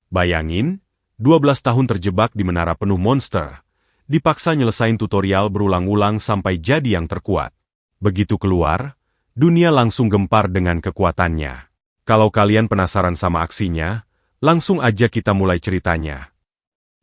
Bayangin, 12 tahun terjebak di menara penuh monster, dipaksa nyelesain tutorial berulang-ulang sampai jadi yang terkuat. Begitu keluar, dunia langsung gempar dengan kekuatannya. Kalau kalian penasaran sama aksinya, langsung aja kita mulai ceritanya.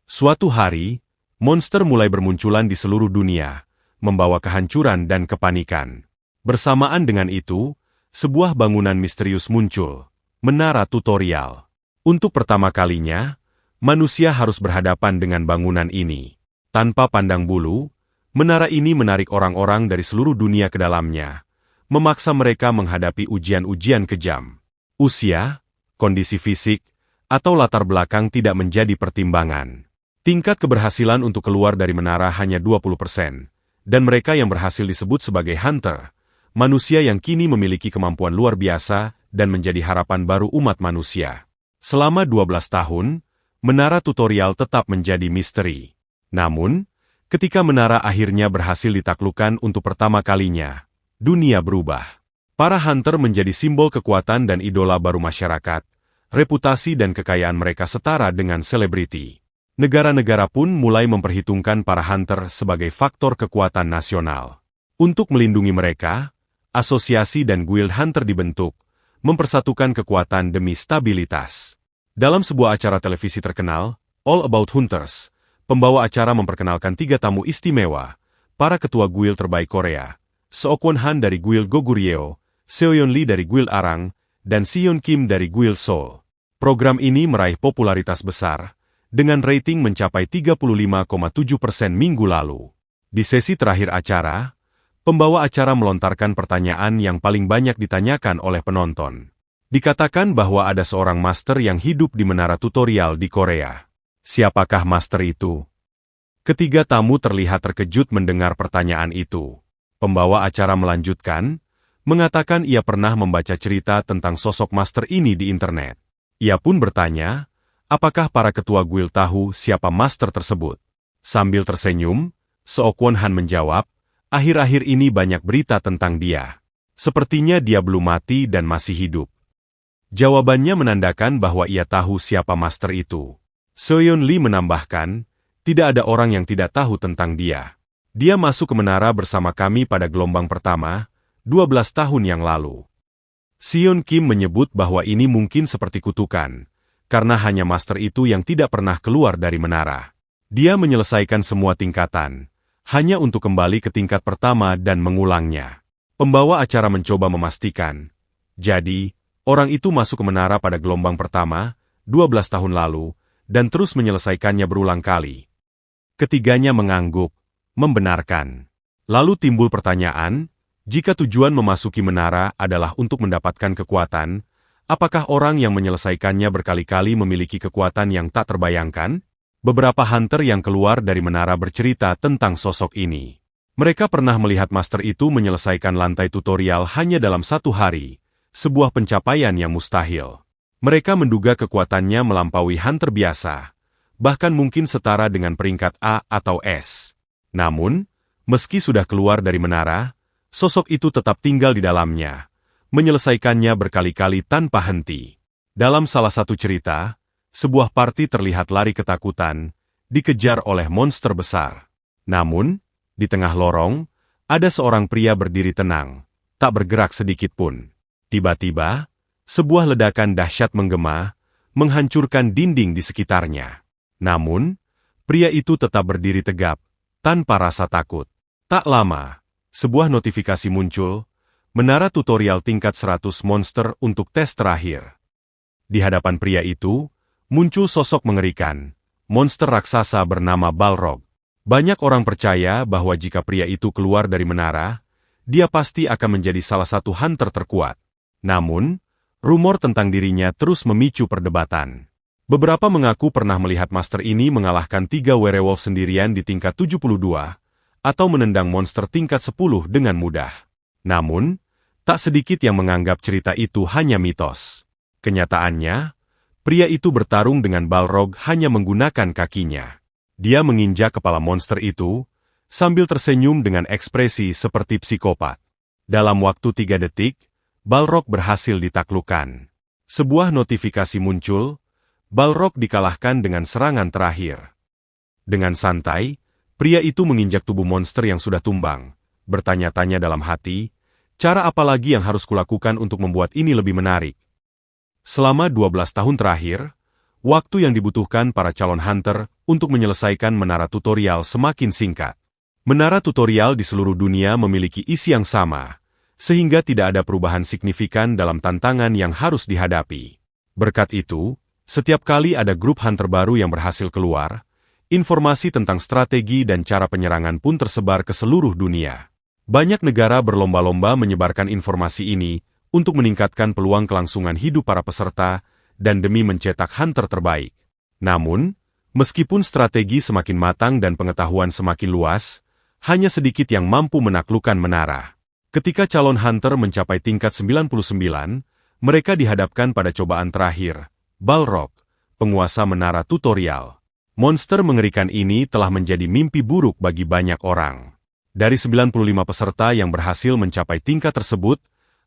Suatu hari, monster mulai bermunculan di seluruh dunia, membawa kehancuran dan kepanikan. Bersamaan dengan itu, sebuah bangunan misterius muncul, menara tutorial. Untuk pertama kalinya, manusia harus berhadapan dengan bangunan ini. Tanpa pandang bulu, menara ini menarik orang-orang dari seluruh dunia ke dalamnya, memaksa mereka menghadapi ujian-ujian kejam. Usia, kondisi fisik, atau latar belakang tidak menjadi pertimbangan. Tingkat keberhasilan untuk keluar dari menara hanya 20%, dan mereka yang berhasil disebut sebagai hunter, manusia yang kini memiliki kemampuan luar biasa dan menjadi harapan baru umat manusia. Selama 12 tahun, menara tutorial tetap menjadi misteri. Namun, ketika menara akhirnya berhasil ditaklukkan untuk pertama kalinya, dunia berubah. Para hunter menjadi simbol kekuatan dan idola baru masyarakat. Reputasi dan kekayaan mereka setara dengan selebriti. Negara-negara pun mulai memperhitungkan para hunter sebagai faktor kekuatan nasional. Untuk melindungi mereka, asosiasi dan guild hunter dibentuk, mempersatukan kekuatan demi stabilitas. Dalam sebuah acara televisi terkenal, All About Hunters, pembawa acara memperkenalkan 3 tamu istimewa, para ketua guild terbaik Korea, Seokwon Han dari guild Goguryeo, Seoyeon Lee dari guild Arang, dan Seon Kim dari guild Seoul. Program ini meraih popularitas besar, dengan rating mencapai 35,7% minggu lalu. Di sesi terakhir acara, pembawa acara melontarkan pertanyaan yang paling banyak ditanyakan oleh penonton. Dikatakan bahwa ada seorang master yang hidup di menara tutorial di Korea. Siapakah master itu? Ketiga tamu terlihat terkejut mendengar pertanyaan itu. Pembawa acara melanjutkan, mengatakan ia pernah membaca cerita tentang sosok master ini di internet. Ia pun bertanya, apakah para ketua guild tahu siapa master tersebut? Sambil tersenyum, Seokwon Han menjawab, akhir-akhir ini banyak berita tentang dia. Sepertinya dia belum mati dan masih hidup. Jawabannya menandakan bahwa ia tahu siapa master itu. Seoyeon Lee menambahkan, tidak ada orang yang tidak tahu tentang dia. Dia masuk ke menara bersama kami pada gelombang pertama, 12 tahun yang lalu. Seon Kim menyebut bahwa ini mungkin seperti kutukan, karena hanya master itu yang tidak pernah keluar dari menara. Dia menyelesaikan semua tingkatan, hanya untuk kembali ke tingkat pertama dan mengulangnya. Pembawa acara mencoba memastikan, jadi, orang itu masuk ke menara pada gelombang pertama, 12 tahun lalu, dan terus menyelesaikannya berulang kali. Ketiganya mengangguk, membenarkan. Lalu timbul pertanyaan, jika tujuan memasuki menara adalah untuk mendapatkan kekuatan, apakah orang yang menyelesaikannya berkali-kali memiliki kekuatan yang tak terbayangkan? Beberapa hunter yang keluar dari menara bercerita tentang sosok ini. Mereka pernah melihat master itu menyelesaikan lantai tutorial hanya dalam 1 hari, sebuah pencapaian yang mustahil. Mereka menduga kekuatannya melampaui hunter biasa, bahkan mungkin setara dengan peringkat A atau S. Namun, meski sudah keluar dari menara, sosok itu tetap tinggal di dalamnya, menyelesaikannya berkali-kali tanpa henti. Dalam salah satu cerita, sebuah party terlihat lari ketakutan, dikejar oleh monster besar. Namun, di tengah lorong, ada seorang pria berdiri tenang, tak bergerak sedikit pun. Tiba-tiba, sebuah ledakan dahsyat menggema, menghancurkan dinding di sekitarnya. Namun, pria itu tetap berdiri tegap, tanpa rasa takut. Tak lama, sebuah notifikasi muncul, menara tutorial tingkat 100 monster untuk tes terakhir. Di hadapan pria itu, muncul sosok mengerikan, monster raksasa bernama Balrog. Banyak orang percaya bahwa jika pria itu keluar dari menara, dia pasti akan menjadi salah satu hunter terkuat. Namun, rumor tentang dirinya terus memicu perdebatan. Beberapa mengaku pernah melihat master ini mengalahkan 3 werewolf sendirian di tingkat 72, atau menendang monster tingkat 10 dengan mudah. Namun, tak sedikit yang menganggap cerita itu hanya mitos. Kenyataannya, pria itu bertarung dengan Balrog hanya menggunakan kakinya. Dia menginjak kepala monster itu, sambil tersenyum dengan ekspresi seperti psikopat. Dalam waktu 3 detik, Balrog berhasil ditaklukkan. Sebuah notifikasi muncul, Balrog dikalahkan dengan serangan terakhir. Dengan santai, pria itu menginjak tubuh monster yang sudah tumbang, bertanya-tanya dalam hati, cara apa lagi yang harus kulakukan untuk membuat ini lebih menarik? Selama 12 tahun terakhir, waktu yang dibutuhkan para calon hunter untuk menyelesaikan menara tutorial semakin singkat. Menara tutorial di seluruh dunia memiliki isi yang sama, sehingga tidak ada perubahan signifikan dalam tantangan yang harus dihadapi. Berkat itu, setiap kali ada grup hunter baru yang berhasil keluar, informasi tentang strategi dan cara penyerangan pun tersebar ke seluruh dunia. Banyak negara berlomba-lomba menyebarkan informasi ini untuk meningkatkan peluang kelangsungan hidup para peserta dan demi mencetak hunter terbaik. Namun, meskipun strategi semakin matang dan pengetahuan semakin luas, hanya sedikit yang mampu menaklukkan menara. Ketika calon hunter mencapai tingkat 99, mereka dihadapkan pada cobaan terakhir, Balrog, penguasa menara tutorial. Monster mengerikan ini telah menjadi mimpi buruk bagi banyak orang. Dari 95 peserta yang berhasil mencapai tingkat tersebut,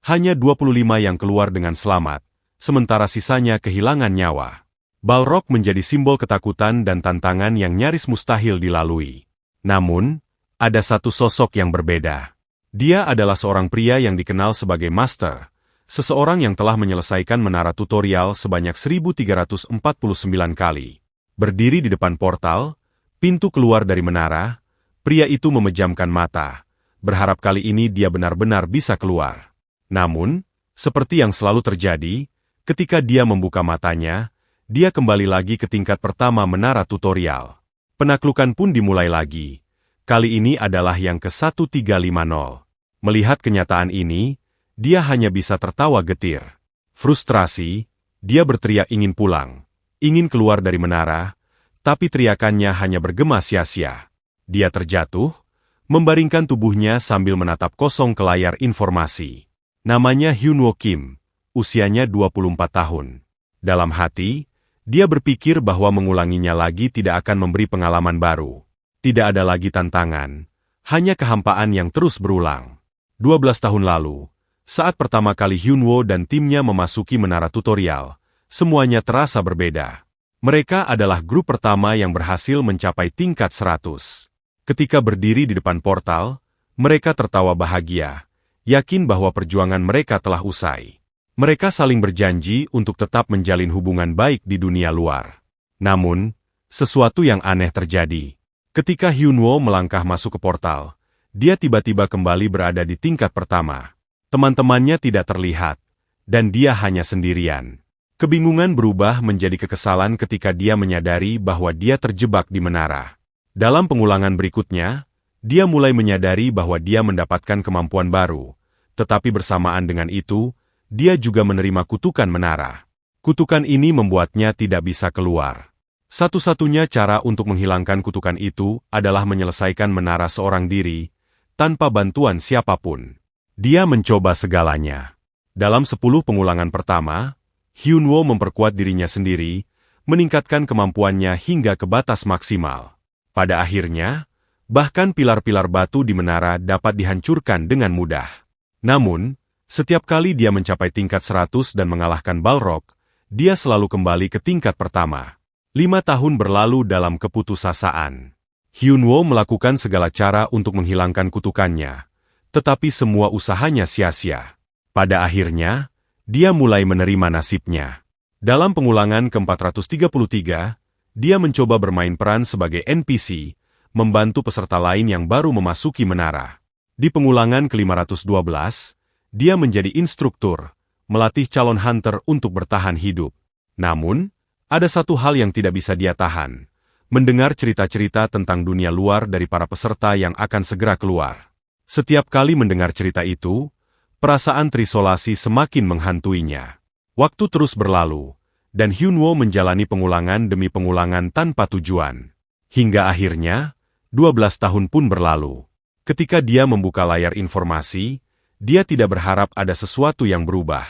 hanya 25 yang keluar dengan selamat, sementara sisanya kehilangan nyawa. Balrog menjadi simbol ketakutan dan tantangan yang nyaris mustahil dilalui. Namun, ada satu sosok yang berbeda. Dia adalah seorang pria yang dikenal sebagai Master, seseorang yang telah menyelesaikan menara tutorial sebanyak 1349 kali. Berdiri di depan portal, pintu keluar dari menara, pria itu memejamkan mata, berharap kali ini dia benar-benar bisa keluar. Namun, seperti yang selalu terjadi, ketika dia membuka matanya, dia kembali lagi ke tingkat pertama menara tutorial. Penaklukan pun dimulai lagi. Kali ini adalah yang ke-1350. Melihat kenyataan ini, dia hanya bisa tertawa getir. Frustrasi, dia berteriak ingin pulang. Ingin keluar dari menara, tapi teriakannya hanya bergema sia-sia. Dia terjatuh, membaringkan tubuhnya sambil menatap kosong ke layar informasi. Namanya Hyunwoo Kim, usianya 24 tahun. Dalam hati, dia berpikir bahwa mengulanginya lagi tidak akan memberi pengalaman baru. Tidak ada lagi tantangan, hanya kehampaan yang terus berulang. 12 tahun lalu, saat pertama kali Hyunwoo dan timnya memasuki menara tutorial, semuanya terasa berbeda. Mereka adalah grup pertama yang berhasil mencapai tingkat 100. Ketika berdiri di depan portal, mereka tertawa bahagia, yakin bahwa perjuangan mereka telah usai. Mereka saling berjanji untuk tetap menjalin hubungan baik di dunia luar. Namun, sesuatu yang aneh terjadi. Ketika Hyunwoo melangkah masuk ke portal, dia tiba-tiba kembali berada di tingkat pertama. Teman-temannya tidak terlihat, dan dia hanya sendirian. Kebingungan berubah menjadi kekesalan ketika dia menyadari bahwa dia terjebak di menara. Dalam pengulangan berikutnya, dia mulai menyadari bahwa dia mendapatkan kemampuan baru, tetapi bersamaan dengan itu, dia juga menerima kutukan menara. Kutukan ini membuatnya tidak bisa keluar. Satu-satunya cara untuk menghilangkan kutukan itu adalah menyelesaikan menara seorang diri, tanpa bantuan siapapun. Dia mencoba segalanya. Dalam 10 pengulangan pertama, Hyunwoo memperkuat dirinya sendiri, meningkatkan kemampuannya hingga ke batas maksimal. Pada akhirnya, bahkan pilar-pilar batu di menara dapat dihancurkan dengan mudah. Namun, setiap kali dia mencapai tingkat 100 dan mengalahkan Balrog, dia selalu kembali ke tingkat pertama. 5 tahun berlalu dalam keputusasaan. Hyunwoo melakukan segala cara untuk menghilangkan kutukannya, tetapi semua usahanya sia-sia. Pada akhirnya, dia mulai menerima nasibnya. Dalam pengulangan ke-433, dia mencoba bermain peran sebagai NPC, membantu peserta lain yang baru memasuki menara. Di pengulangan ke-512, dia menjadi instruktur, melatih calon hunter untuk bertahan hidup. Namun, ada satu hal yang tidak bisa dia tahan, mendengar cerita-cerita tentang dunia luar dari para peserta yang akan segera keluar. Setiap kali mendengar cerita itu, perasaan terisolasi semakin menghantuinya. Waktu terus berlalu, dan Hyunwoo menjalani pengulangan demi pengulangan tanpa tujuan. Hingga akhirnya, 12 tahun pun berlalu. Ketika dia membuka layar informasi, dia tidak berharap ada sesuatu yang berubah.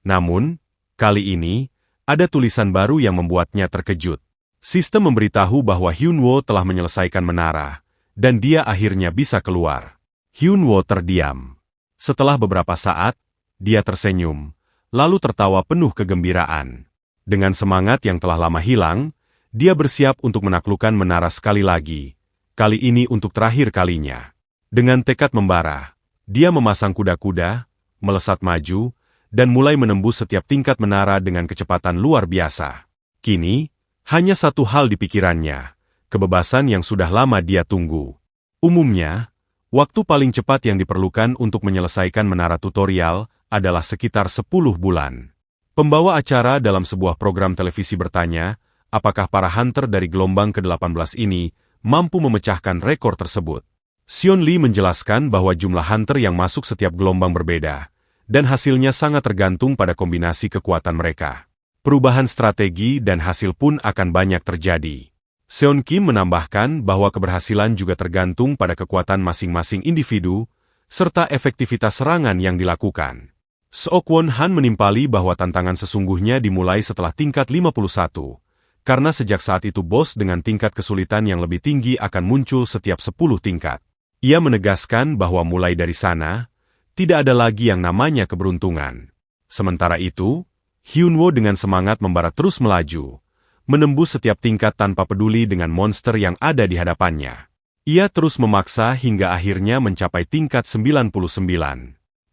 Namun, kali ini, ada tulisan baru yang membuatnya terkejut. Sistem memberitahu bahwa Hyunwoo telah menyelesaikan menara, dan dia akhirnya bisa keluar. Hyunwoo terdiam. Setelah beberapa saat, dia tersenyum, lalu tertawa penuh kegembiraan. Dengan semangat yang telah lama hilang, dia bersiap untuk menaklukkan menara sekali lagi, kali ini untuk terakhir kalinya. Dengan tekad membara, dia memasang kuda-kuda, melesat maju, dan mulai menembus setiap tingkat menara dengan kecepatan luar biasa. Kini, hanya satu hal di pikirannya, kebebasan yang sudah lama dia tunggu. Umumnya, waktu paling cepat yang diperlukan untuk menyelesaikan menara tutorial adalah sekitar 10 bulan. Pembawa acara dalam sebuah program televisi bertanya, apakah para hunter dari gelombang ke-18 ini mampu memecahkan rekor tersebut. Seon Lee menjelaskan bahwa jumlah hunter yang masuk setiap gelombang berbeda, dan hasilnya sangat tergantung pada kombinasi kekuatan mereka. Perubahan strategi dan hasil pun akan banyak terjadi. Seon Kim menambahkan bahwa keberhasilan juga tergantung pada kekuatan masing-masing individu, serta efektivitas serangan yang dilakukan. Seok-won Han menimpali bahwa tantangan sesungguhnya dimulai setelah tingkat 51, karena sejak saat itu bos dengan tingkat kesulitan yang lebih tinggi akan muncul setiap 10 tingkat. Ia menegaskan bahwa mulai dari sana, tidak ada lagi yang namanya keberuntungan. Sementara itu, Hyunwoo dengan semangat membara terus melaju, menembus setiap tingkat tanpa peduli dengan monster yang ada di hadapannya. Ia terus memaksa hingga akhirnya mencapai tingkat 99.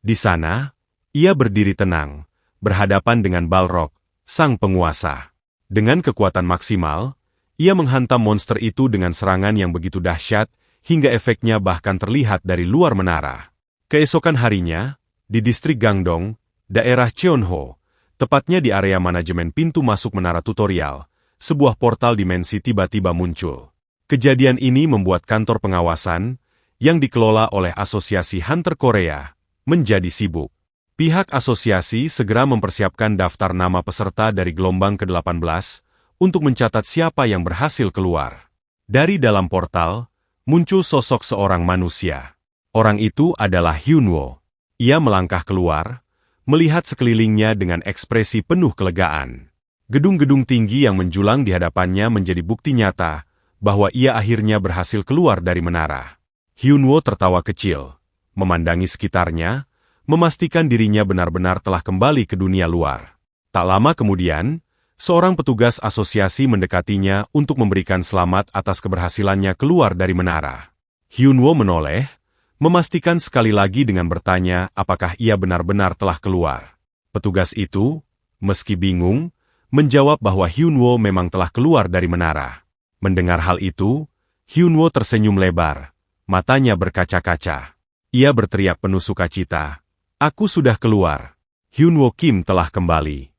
Di sana, ia berdiri tenang, berhadapan dengan Balrog, sang penguasa. Dengan kekuatan maksimal, ia menghantam monster itu dengan serangan yang begitu dahsyat, hingga efeknya bahkan terlihat dari luar menara. Keesokan harinya, di distrik Gangdong, daerah Cheonho, tepatnya di area manajemen pintu masuk menara tutorial, sebuah portal dimensi tiba-tiba muncul. Kejadian ini membuat kantor pengawasan, yang dikelola oleh Asosiasi Hunter Korea, menjadi sibuk. Pihak asosiasi segera mempersiapkan daftar nama peserta dari gelombang ke-18 untuk mencatat siapa yang berhasil keluar. Dari dalam portal, muncul sosok seorang manusia. Orang itu adalah Hyunwoo. Ia melangkah keluar, melihat sekelilingnya dengan ekspresi penuh kelegaan. Gedung-gedung tinggi yang menjulang di hadapannya menjadi bukti nyata bahwa ia akhirnya berhasil keluar dari menara. Hyunwoo tertawa kecil, memandangi sekitarnya, memastikan dirinya benar-benar telah kembali ke dunia luar. Tak lama kemudian, seorang petugas asosiasi mendekatinya untuk memberikan selamat atas keberhasilannya keluar dari menara. Hyunwoo menoleh, memastikan sekali lagi dengan bertanya apakah ia benar-benar telah keluar. Petugas itu, meski bingung, menjawab bahwa Hyunwoo memang telah keluar dari menara. Mendengar hal itu, Hyunwoo tersenyum lebar, matanya berkaca-kaca. Ia berteriak penuh sukacita, "Aku sudah keluar. Hyunwoo Kim telah kembali."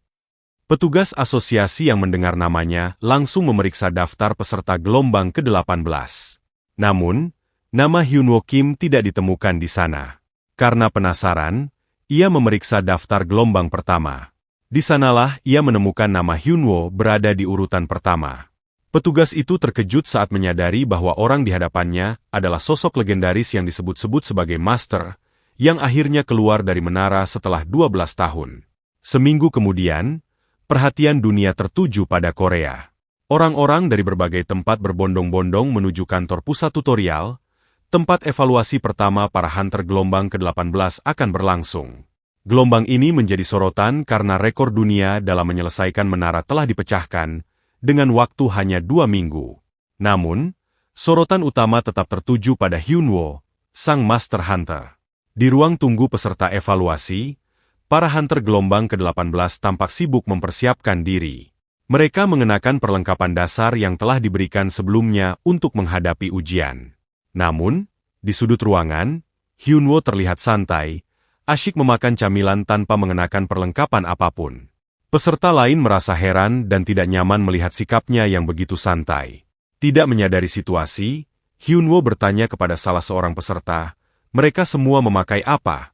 Petugas asosiasi yang mendengar namanya langsung memeriksa daftar peserta gelombang ke-18. Namun, nama Hyunwoo Kim tidak ditemukan di sana. Karena penasaran, ia memeriksa daftar gelombang pertama. Di sanalah ia menemukan nama Hyunwoo berada di urutan pertama. Petugas itu terkejut saat menyadari bahwa orang di hadapannya adalah sosok legendaris yang disebut-sebut sebagai Master, yang akhirnya keluar dari menara setelah 12 tahun. Seminggu kemudian, perhatian dunia tertuju pada Korea. Orang-orang dari berbagai tempat berbondong-bondong menuju kantor pusat tutorial, tempat evaluasi pertama para hunter gelombang ke-18 akan berlangsung. Gelombang ini menjadi sorotan karena rekor dunia dalam menyelesaikan menara telah dipecahkan, dengan waktu hanya 2 minggu. Namun, sorotan utama tetap tertuju pada Hyunwoo, sang Master Hunter. Di ruang tunggu peserta evaluasi, para hunter gelombang ke-18 tampak sibuk mempersiapkan diri. Mereka mengenakan perlengkapan dasar yang telah diberikan sebelumnya untuk menghadapi ujian. Namun, di sudut ruangan, Hyunwoo terlihat santai, asyik memakan camilan tanpa mengenakan perlengkapan apapun. Peserta lain merasa heran dan tidak nyaman melihat sikapnya yang begitu santai. Tidak menyadari situasi, Hyunwoo bertanya kepada salah seorang peserta, mereka semua memakai apa?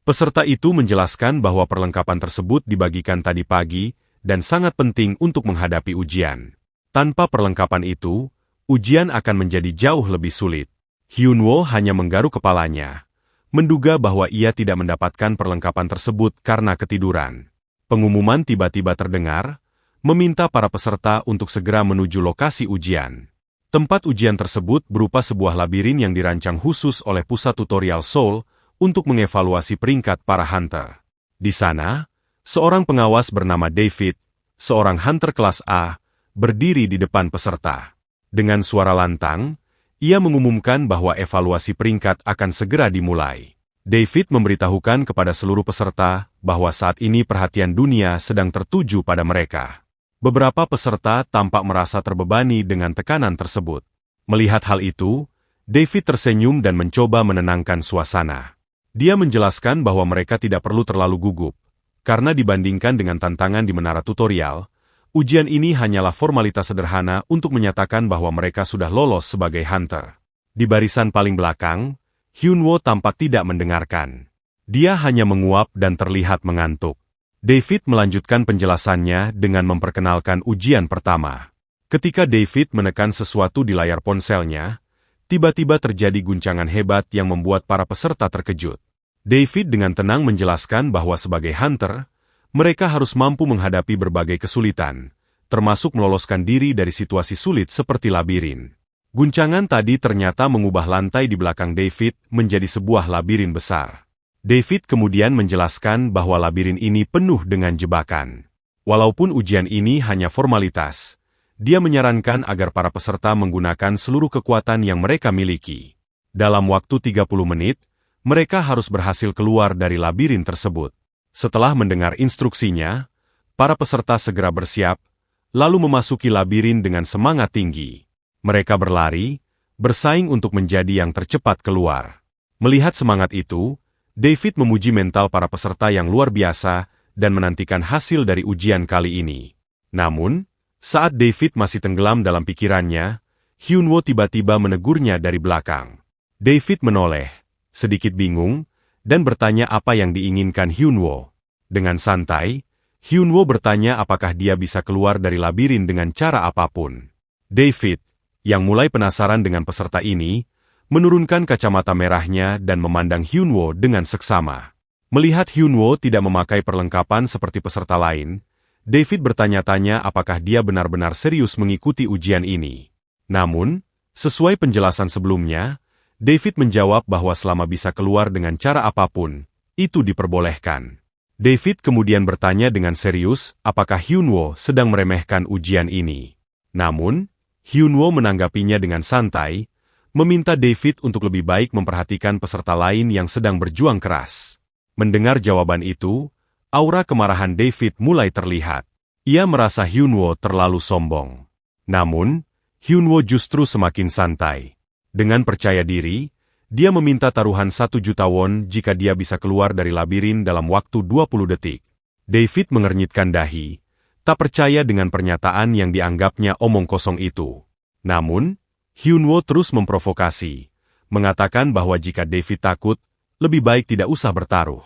Peserta itu menjelaskan bahwa perlengkapan tersebut dibagikan tadi pagi dan sangat penting untuk menghadapi ujian. Tanpa perlengkapan itu, ujian akan menjadi jauh lebih sulit. Hyunwoo hanya menggaruk kepalanya, menduga bahwa ia tidak mendapatkan perlengkapan tersebut karena ketiduran. Pengumuman tiba-tiba terdengar, meminta para peserta untuk segera menuju lokasi ujian. Tempat ujian tersebut berupa sebuah labirin yang dirancang khusus oleh Pusat Tutorial Seoul untuk mengevaluasi peringkat para hunter. Di sana, seorang pengawas bernama David, seorang hunter kelas A, berdiri di depan peserta. Dengan suara lantang, ia mengumumkan bahwa evaluasi peringkat akan segera dimulai. David memberitahukan kepada seluruh peserta bahwa saat ini perhatian dunia sedang tertuju pada mereka. Beberapa peserta tampak merasa terbebani dengan tekanan tersebut. Melihat hal itu, David tersenyum dan mencoba menenangkan suasana. Dia menjelaskan bahwa mereka tidak perlu terlalu gugup, karena dibandingkan dengan tantangan di menara tutorial, ujian ini hanyalah formalitas sederhana untuk menyatakan bahwa mereka sudah lolos sebagai hunter. Di barisan paling belakang, Hyunwoo tampak tidak mendengarkan. Dia hanya menguap dan terlihat mengantuk. David melanjutkan penjelasannya dengan memperkenalkan ujian pertama. Ketika David menekan sesuatu di layar ponselnya, tiba-tiba terjadi guncangan hebat yang membuat para peserta terkejut. David dengan tenang menjelaskan bahwa sebagai hunter, mereka harus mampu menghadapi berbagai kesulitan, termasuk meloloskan diri dari situasi sulit seperti labirin. Guncangan tadi ternyata mengubah lantai di belakang David menjadi sebuah labirin besar. David kemudian menjelaskan bahwa labirin ini penuh dengan jebakan. Walaupun ujian ini hanya formalitas, dia menyarankan agar para peserta menggunakan seluruh kekuatan yang mereka miliki. Dalam waktu 30 menit, mereka harus berhasil keluar dari labirin tersebut. Setelah mendengar instruksinya, para peserta segera bersiap, lalu memasuki labirin dengan semangat tinggi. Mereka berlari, bersaing untuk menjadi yang tercepat keluar. Melihat semangat itu, David memuji mental para peserta yang luar biasa dan menantikan hasil dari ujian kali ini. Namun, saat David masih tenggelam dalam pikirannya, Hyunwoo tiba-tiba menegurnya dari belakang. David menoleh, sedikit bingung, dan bertanya apa yang diinginkan Hyunwoo. Dengan santai, Hyunwoo bertanya apakah dia bisa keluar dari labirin dengan cara apapun. David, yang mulai penasaran dengan peserta ini, menurunkan kacamata merahnya dan memandang Hyunwoo dengan seksama. Melihat Hyunwoo tidak memakai perlengkapan seperti peserta lain, David bertanya-tanya apakah dia benar-benar serius mengikuti ujian ini. Namun, sesuai penjelasan sebelumnya, David menjawab bahwa selama bisa keluar dengan cara apapun, itu diperbolehkan. David kemudian bertanya dengan serius apakah Hyunwoo sedang meremehkan ujian ini. Namun, Hyunwoo menanggapinya dengan santai, meminta David untuk lebih baik memperhatikan peserta lain yang sedang berjuang keras. Mendengar jawaban itu, aura kemarahan David mulai terlihat. Ia merasa Hyunwoo terlalu sombong. Namun, Hyunwoo justru semakin santai. Dengan percaya diri, dia meminta taruhan 1 juta won jika dia bisa keluar dari labirin dalam waktu 20 detik. David mengernyitkan dahi, tak percaya dengan pernyataan yang dianggapnya omong kosong itu. Namun, Hyunwoo terus memprovokasi, mengatakan bahwa jika David takut, lebih baik tidak usah bertaruh.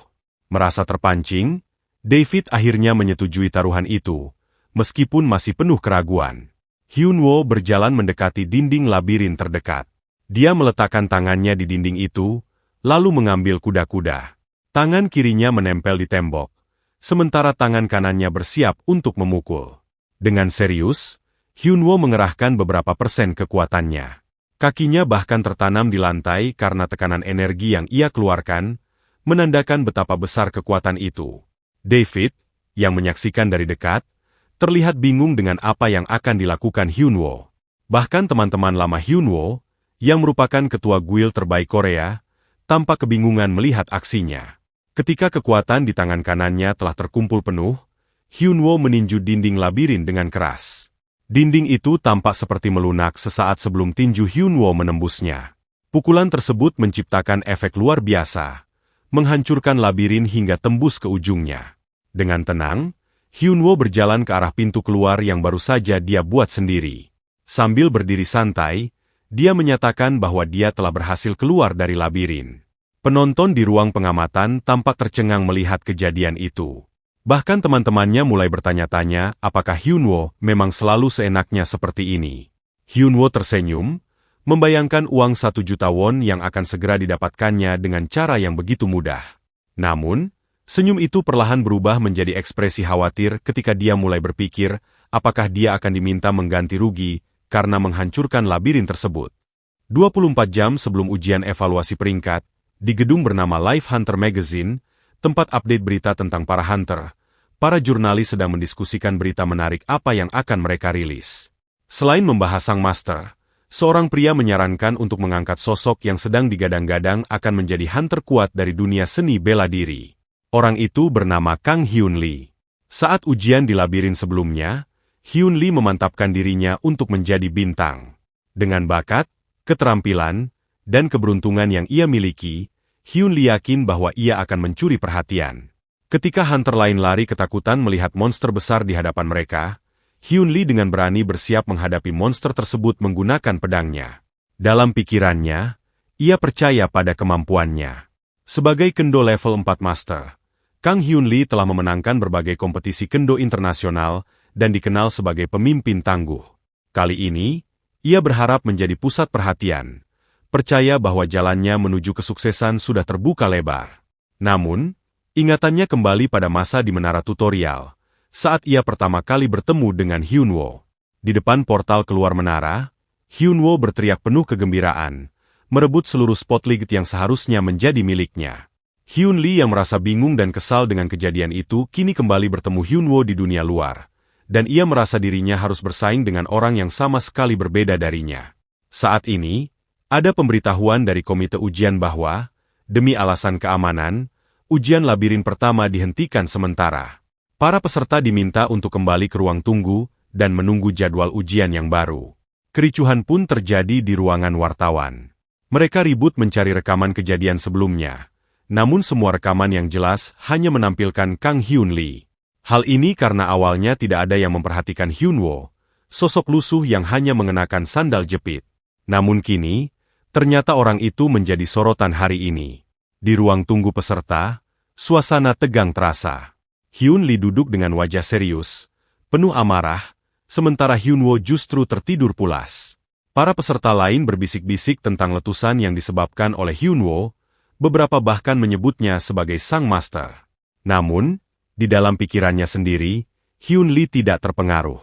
Merasa terpancing, David akhirnya menyetujui taruhan itu, meskipun masih penuh keraguan. Hyunwoo berjalan mendekati dinding labirin terdekat. Dia meletakkan tangannya di dinding itu, lalu mengambil kuda-kuda. Tangan kirinya menempel di tembok, sementara tangan kanannya bersiap untuk memukul. Dengan serius, Hyunwoo mengerahkan beberapa persen kekuatannya. Kakinya bahkan tertanam di lantai karena tekanan energi yang ia keluarkan, menandakan betapa besar kekuatan itu. David, yang menyaksikan dari dekat, terlihat bingung dengan apa yang akan dilakukan Hyunwoo. Bahkan teman-teman lama Hyunwoo, yang merupakan ketua guild terbaik Korea, tampak kebingungan melihat aksinya. Ketika kekuatan di tangan kanannya telah terkumpul penuh, Hyunwoo meninju dinding labirin dengan keras. Dinding itu tampak seperti melunak sesaat sebelum tinju Hyunwoo menembusnya. Pukulan tersebut menciptakan efek luar biasa, menghancurkan labirin hingga tembus ke ujungnya. Dengan tenang, Hyunwoo berjalan ke arah pintu keluar yang baru saja dia buat sendiri. Sambil berdiri santai, dia menyatakan bahwa dia telah berhasil keluar dari labirin. Penonton di ruang pengamatan tampak tercengang melihat kejadian itu. Bahkan teman-temannya mulai bertanya-tanya apakah Hyunwoo memang selalu seenaknya seperti ini. Hyunwoo tersenyum, membayangkan uang 1 juta won yang akan segera didapatkannya dengan cara yang begitu mudah. Namun, senyum itu perlahan berubah menjadi ekspresi khawatir ketika dia mulai berpikir apakah dia akan diminta mengganti rugi karena menghancurkan labirin tersebut. 24 jam sebelum ujian evaluasi peringkat, di gedung bernama Life Hunter Magazine, tempat update berita tentang para hunter, para jurnalis sedang mendiskusikan berita menarik apa yang akan mereka rilis. Selain membahas Sang Master, seorang pria menyarankan untuk mengangkat sosok yang sedang digadang-gadang akan menjadi hunter kuat dari dunia seni bela diri. Orang itu bernama Kang Hyun Lee. Saat ujian di labirin sebelumnya, Hyun Lee memantapkan dirinya untuk menjadi bintang. Dengan bakat, keterampilan, dan keberuntungan yang ia miliki, Hyun Lee yakin bahwa ia akan mencuri perhatian. Ketika hunter lain lari ketakutan melihat monster besar di hadapan mereka, Hyun Lee dengan berani bersiap menghadapi monster tersebut menggunakan pedangnya. Dalam pikirannya, ia percaya pada kemampuannya. Sebagai kendo level 4 master, Kang Hyun Lee telah memenangkan berbagai kompetisi kendo internasional dan dikenal sebagai pemimpin tangguh. Kali ini, ia berharap menjadi pusat perhatian, percaya bahwa jalannya menuju kesuksesan sudah terbuka lebar. Namun, ingatannya kembali pada masa di menara tutorial, saat ia pertama kali bertemu dengan Hyunwoo. Di depan portal keluar menara, Hyunwoo berteriak penuh kegembiraan, merebut seluruh spotlight yang seharusnya menjadi miliknya. Hyun Lee yang merasa bingung dan kesal dengan kejadian itu kini kembali bertemu Hyunwoo di dunia luar, dan ia merasa dirinya harus bersaing dengan orang yang sama sekali berbeda darinya. Saat ini, ada pemberitahuan dari komite ujian bahwa, demi alasan keamanan, ujian labirin pertama dihentikan sementara. Para peserta diminta untuk kembali ke ruang tunggu dan menunggu jadwal ujian yang baru. Kericuhan pun terjadi di ruangan wartawan. Mereka ribut mencari rekaman kejadian sebelumnya, namun semua rekaman yang jelas hanya menampilkan Kang Hyun Lee. Hal ini karena awalnya tidak ada yang memperhatikan Hyunwoo, sosok lusuh yang hanya mengenakan sandal jepit. Namun kini, ternyata orang itu menjadi sorotan hari ini. Di ruang tunggu peserta, suasana tegang terasa. Hyun Lee duduk dengan wajah serius, penuh amarah, sementara Hyunwoo justru tertidur pulas. Para peserta lain berbisik-bisik tentang letusan yang disebabkan oleh Hyunwoo, beberapa bahkan menyebutnya sebagai Sang Master. Namun, di dalam pikirannya sendiri, Hyun Lee tidak terpengaruh.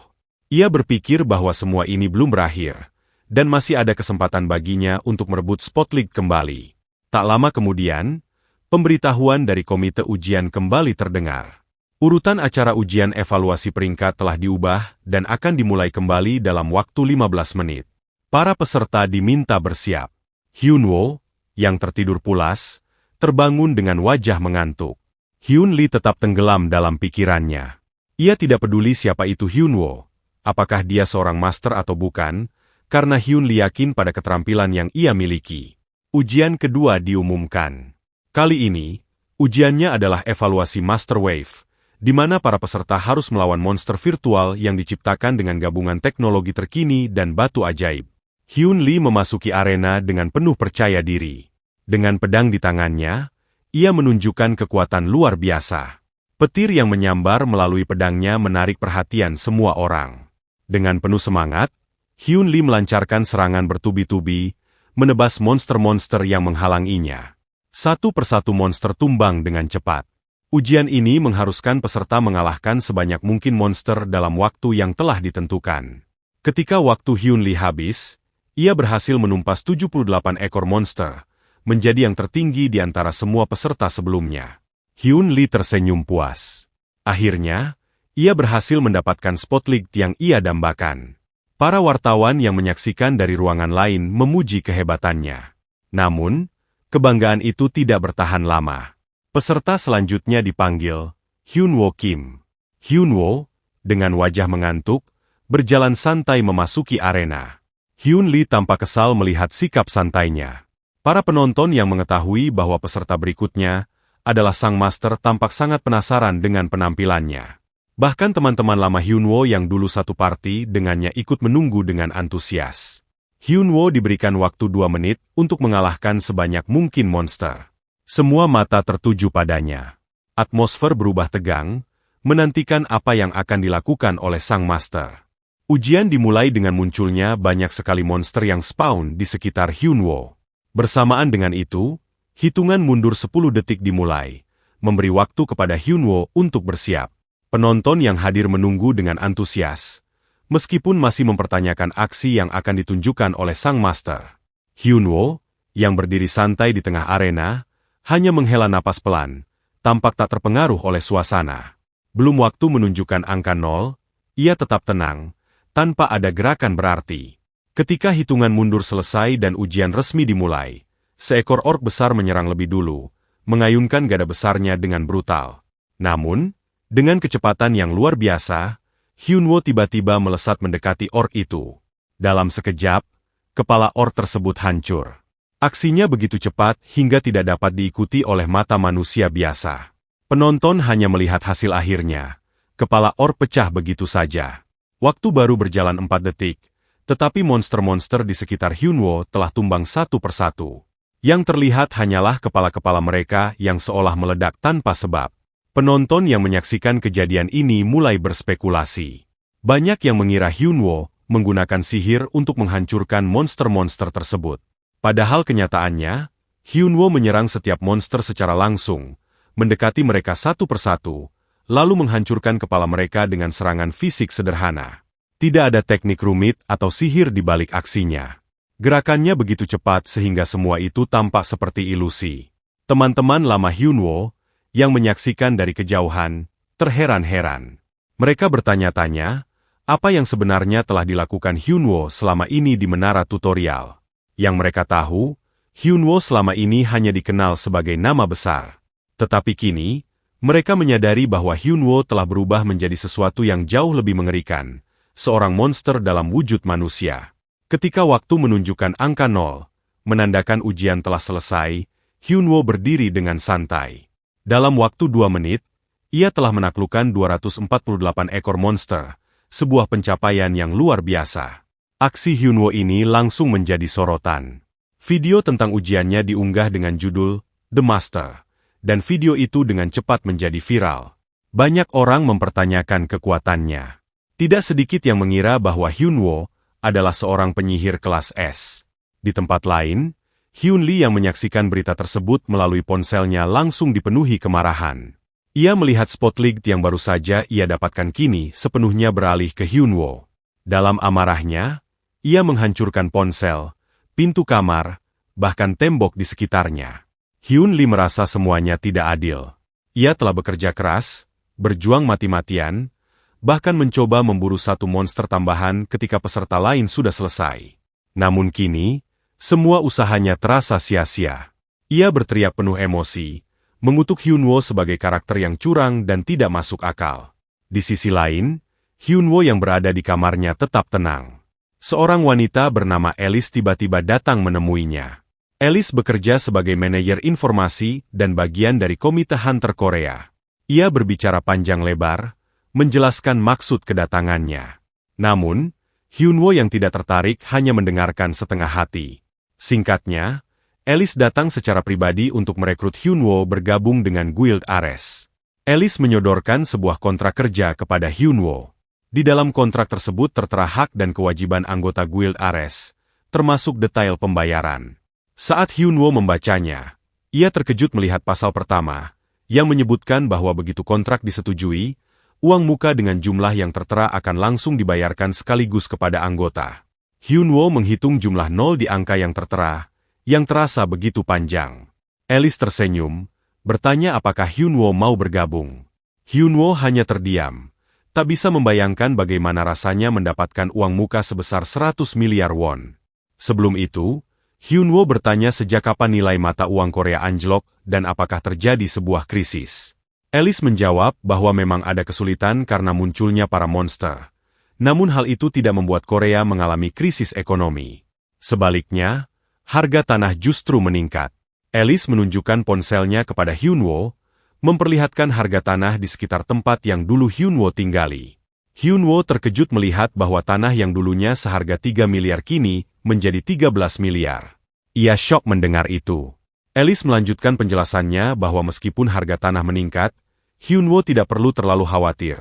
Ia berpikir bahwa semua ini belum berakhir, dan masih ada kesempatan baginya untuk merebut spotlight kembali. Tak lama kemudian, pemberitahuan dari komite ujian kembali terdengar. Urutan acara ujian evaluasi peringkat telah diubah dan akan dimulai kembali dalam waktu 15 menit. Para peserta diminta bersiap. Hyunwoo, yang tertidur pulas, terbangun dengan wajah mengantuk. Hyun Lee tetap tenggelam dalam pikirannya. Ia tidak peduli siapa itu Hyunwoo, apakah dia seorang master atau bukan, karena Hyun Lee yakin pada keterampilan yang ia miliki. Ujian kedua diumumkan. Kali ini, ujiannya adalah evaluasi Master Wave, di mana para peserta harus melawan monster virtual yang diciptakan dengan gabungan teknologi terkini dan batu ajaib. Hyun Lee memasuki arena dengan penuh percaya diri. Dengan pedang di tangannya, ia menunjukkan kekuatan luar biasa. Petir yang menyambar melalui pedangnya menarik perhatian semua orang. Dengan penuh semangat, Hyun Lee melancarkan serangan bertubi-tubi, menebas monster-monster yang menghalanginya. Satu persatu monster tumbang dengan cepat. Ujian ini mengharuskan peserta mengalahkan sebanyak mungkin monster dalam waktu yang telah ditentukan. Ketika waktu Hyun Lee habis, ia berhasil menumpas 78 ekor monster, menjadi yang tertinggi di antara semua peserta sebelumnya. Hyun Lee tersenyum puas. Akhirnya, ia berhasil mendapatkan spotlight yang ia dambakan. Para wartawan yang menyaksikan dari ruangan lain memuji kehebatannya. Namun, kebanggaan itu tidak bertahan lama. Peserta selanjutnya dipanggil Hyunwoo Kim. Hyunwoo, dengan wajah mengantuk, berjalan santai memasuki arena. Hyun Lee tampak kesal melihat sikap santainya. Para penonton yang mengetahui bahwa peserta berikutnya adalah Sang Master tampak sangat penasaran dengan penampilannya. Bahkan teman-teman lama Hyunwoo yang dulu satu parti dengannya ikut menunggu dengan antusias. Hyunwoo diberikan waktu 2 menit untuk mengalahkan sebanyak mungkin monster. Semua mata tertuju padanya. Atmosfer berubah tegang, menantikan apa yang akan dilakukan oleh Sang Master. Ujian dimulai dengan munculnya banyak sekali monster yang spawn di sekitar Hyunwoo. Bersamaan dengan itu, hitungan mundur 10 detik dimulai, memberi waktu kepada Hyunwoo untuk bersiap. Penonton yang hadir menunggu dengan antusias, meskipun masih mempertanyakan aksi yang akan ditunjukkan oleh sang master. Hyunwoo, yang berdiri santai di tengah arena, hanya menghela napas pelan, tampak tak terpengaruh oleh suasana. Belum waktu menunjukkan angka 0, ia tetap tenang, tanpa ada gerakan berarti. Ketika hitungan mundur selesai dan ujian resmi dimulai, seekor orc besar menyerang lebih dulu, mengayunkan gada besarnya dengan brutal. Namun, dengan kecepatan yang luar biasa, Hyunwoo tiba-tiba melesat mendekati orc itu. Dalam sekejap, kepala orc tersebut hancur. Aksinya begitu cepat hingga tidak dapat diikuti oleh mata manusia biasa. Penonton hanya melihat hasil akhirnya. Kepala orc pecah begitu saja. Waktu baru berjalan 4 detik, tetapi monster-monster di sekitar Hyunwoo telah tumbang satu persatu. Yang terlihat hanyalah kepala-kepala mereka yang seolah meledak tanpa sebab. Penonton yang menyaksikan kejadian ini mulai berspekulasi. Banyak yang mengira Hyunwoo menggunakan sihir untuk menghancurkan monster-monster tersebut. Padahal kenyataannya, Hyunwoo menyerang setiap monster secara langsung, mendekati mereka satu persatu, lalu menghancurkan kepala mereka dengan serangan fisik sederhana. Tidak ada teknik rumit atau sihir di balik aksinya. Gerakannya begitu cepat sehingga semua itu tampak seperti ilusi. Teman-teman lama Hyunwoo yang menyaksikan dari kejauhan, terheran-heran. Mereka bertanya-tanya, apa yang sebenarnya telah dilakukan Hyunwoo selama ini di menara tutorial. Yang mereka tahu, Hyunwoo selama ini hanya dikenal sebagai nama besar. Tetapi kini, mereka menyadari bahwa Hyunwoo telah berubah menjadi sesuatu yang jauh lebih mengerikan, seorang monster dalam wujud manusia. Ketika waktu menunjukkan angka 0, menandakan ujian telah selesai, Hyunwoo berdiri dengan santai. Dalam waktu 2 menit, ia telah menaklukkan 248 ekor monster, sebuah pencapaian yang luar biasa. Aksi Hyunwoo ini langsung menjadi sorotan. Video tentang ujiannya diunggah dengan judul The Master, dan video itu dengan cepat menjadi viral. Banyak orang mempertanyakan kekuatannya. Tidak sedikit yang mengira bahwa Hyunwoo adalah seorang penyihir kelas S. Di tempat lain, Hyun Lee yang menyaksikan berita tersebut melalui ponselnya langsung dipenuhi kemarahan. Ia melihat spotlight yang baru saja ia dapatkan kini sepenuhnya beralih ke Hyunwoo. Dalam amarahnya, ia menghancurkan ponsel, pintu kamar, bahkan tembok di sekitarnya. Hyun Lee merasa semuanya tidak adil. Ia telah bekerja keras, berjuang mati-matian, bahkan mencoba memburu satu monster tambahan ketika peserta lain sudah selesai. Namun kini, semua usahanya terasa sia-sia. Ia berteriak penuh emosi, mengutuk Hyunwoo sebagai karakter yang curang dan tidak masuk akal. Di sisi lain, Hyunwoo yang berada di kamarnya tetap tenang. Seorang wanita bernama Alice tiba-tiba datang menemuinya. Alice bekerja sebagai manajer informasi dan bagian dari Komite Hunter Korea. Ia berbicara panjang lebar, menjelaskan maksud kedatangannya. Namun, Hyunwoo yang tidak tertarik hanya mendengarkan setengah hati. Singkatnya, Alice datang secara pribadi untuk merekrut Hyunwoo bergabung dengan Guild Ares. Alice menyodorkan sebuah kontrak kerja kepada Hyunwoo. Di dalam kontrak tersebut tertera hak dan kewajiban anggota Guild Ares, termasuk detail pembayaran. Saat Hyunwoo membacanya, ia terkejut melihat pasal pertama, yang menyebutkan bahwa begitu kontrak disetujui, uang muka dengan jumlah yang tertera akan langsung dibayarkan sekaligus kepada anggota. Hyunwoo menghitung jumlah 0 di angka yang tertera, yang terasa begitu panjang. Alice tersenyum, bertanya apakah Hyunwoo mau bergabung. Hyunwoo hanya terdiam, tak bisa membayangkan bagaimana rasanya mendapatkan uang muka sebesar 100 miliar won. Sebelum itu, Hyunwoo bertanya sejak kapan nilai mata uang Korea anjlok dan apakah terjadi sebuah krisis. Alice menjawab bahwa memang ada kesulitan karena munculnya para monster. Namun hal itu tidak membuat Korea mengalami krisis ekonomi. Sebaliknya, harga tanah justru meningkat. Alice menunjukkan ponselnya kepada Hyunwoo, memperlihatkan harga tanah di sekitar tempat yang dulu Hyunwoo tinggali. Hyunwoo terkejut melihat bahwa tanah yang dulunya seharga 3 miliar kini menjadi 13 miliar. Ia syok mendengar itu. Alice melanjutkan penjelasannya bahwa meskipun harga tanah meningkat, Hyunwoo tidak perlu terlalu khawatir.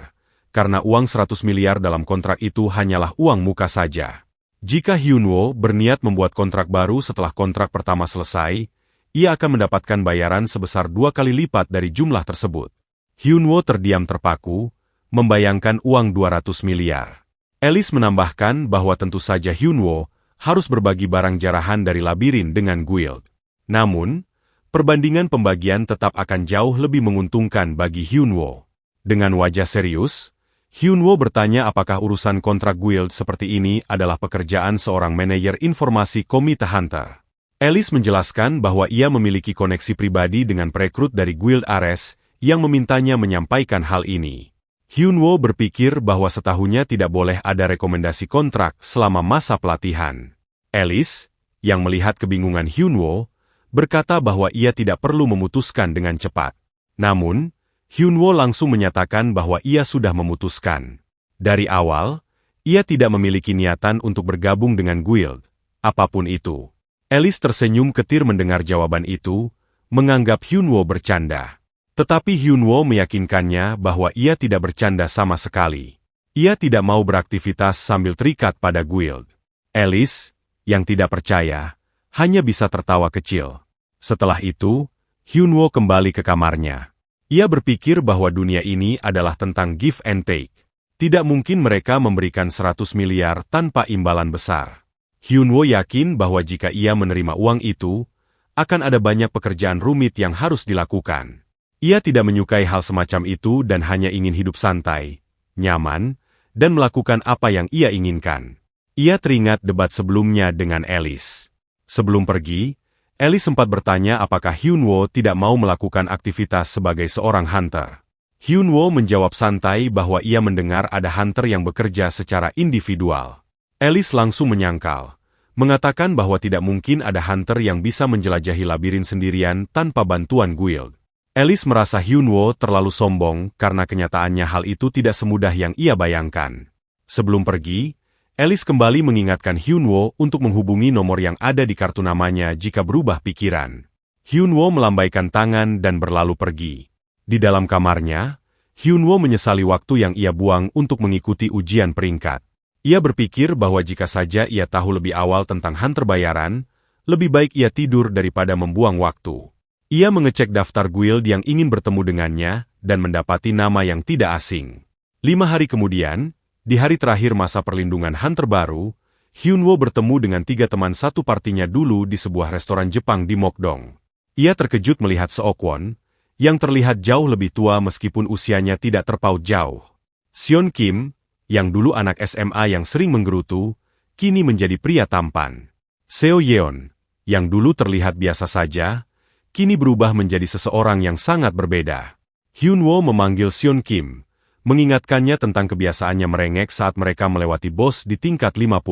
Karena uang 100 miliar dalam kontrak itu hanyalah uang muka saja. Jika Hyunwoo berniat membuat kontrak baru setelah kontrak pertama selesai, ia akan mendapatkan bayaran sebesar 2 kali lipat dari jumlah tersebut. Hyunwoo terdiam terpaku, membayangkan uang 200 miliar. Alice menambahkan bahwa tentu saja Hyunwoo harus berbagi barang jarahan dari labirin dengan guild. Namun, perbandingan pembagian tetap akan jauh lebih menguntungkan bagi Hyunwoo. Dengan wajah serius, Hyunwoo bertanya apakah urusan kontrak guild seperti ini adalah pekerjaan seorang manajer informasi Komite Hunter. Alice menjelaskan bahwa ia memiliki koneksi pribadi dengan perekrut dari Guild Ares yang memintanya menyampaikan hal ini. Hyunwoo berpikir bahwa setahunnya tidak boleh ada rekomendasi kontrak selama masa pelatihan. Alice, yang melihat kebingungan Hyunwoo, berkata bahwa ia tidak perlu memutuskan dengan cepat. Namun, Hyunwoo langsung menyatakan bahwa ia sudah memutuskan. Dari awal, ia tidak memiliki niatan untuk bergabung dengan guild, apapun itu. Alice tersenyum ketir mendengar jawaban itu, menganggap Hyunwoo bercanda. Tetapi Hyunwoo meyakinkannya bahwa ia tidak bercanda sama sekali. Ia tidak mau beraktivitas sambil terikat pada guild. Alice, yang tidak percaya, hanya bisa tertawa kecil. Setelah itu, Hyunwoo kembali ke kamarnya. Ia berpikir bahwa dunia ini adalah tentang give and take. Tidak mungkin mereka memberikan 100 miliar tanpa imbalan besar. Hyunwoo yakin bahwa jika ia menerima uang itu, akan ada banyak pekerjaan rumit yang harus dilakukan. Ia tidak menyukai hal semacam itu dan hanya ingin hidup santai, nyaman, dan melakukan apa yang ia inginkan. Ia teringat debat sebelumnya dengan Alice. Sebelum pergi, Alice sempat bertanya apakah Hyunwoo tidak mau melakukan aktivitas sebagai seorang hunter. Hyunwoo menjawab santai bahwa ia mendengar ada hunter yang bekerja secara individual. Alice langsung menyangkal, mengatakan bahwa tidak mungkin ada hunter yang bisa menjelajahi labirin sendirian tanpa bantuan guild. Alice merasa Hyunwoo terlalu sombong karena kenyataannya hal itu tidak semudah yang ia bayangkan. Sebelum pergi, Alice kembali mengingatkan Hyunwoo untuk menghubungi nomor yang ada di kartu namanya jika berubah pikiran. Hyunwoo melambaikan tangan dan berlalu pergi. Di dalam kamarnya, Hyunwoo menyesali waktu yang ia buang untuk mengikuti ujian peringkat. Ia berpikir bahwa jika saja ia tahu lebih awal tentang hunter bayaran, lebih baik ia tidur daripada membuang waktu. Ia mengecek daftar guild yang ingin bertemu dengannya, dan mendapati nama yang tidak asing. 5 hari kemudian, di hari terakhir masa perlindungan hunter baru, Hyunwoo bertemu dengan 3 teman satu partinya dulu di sebuah restoran Jepang di Mokdong. Ia terkejut melihat Seokwon, yang terlihat jauh lebih tua meskipun usianya tidak terpaut jauh. Seon Kim, yang dulu anak SMA yang sering menggerutu, kini menjadi pria tampan. Seo Yeon, yang dulu terlihat biasa saja, kini berubah menjadi seseorang yang sangat berbeda. Hyunwoo memanggil Seon Kim, mengingatkannya tentang kebiasaannya merengek saat mereka melewati bos di tingkat 50.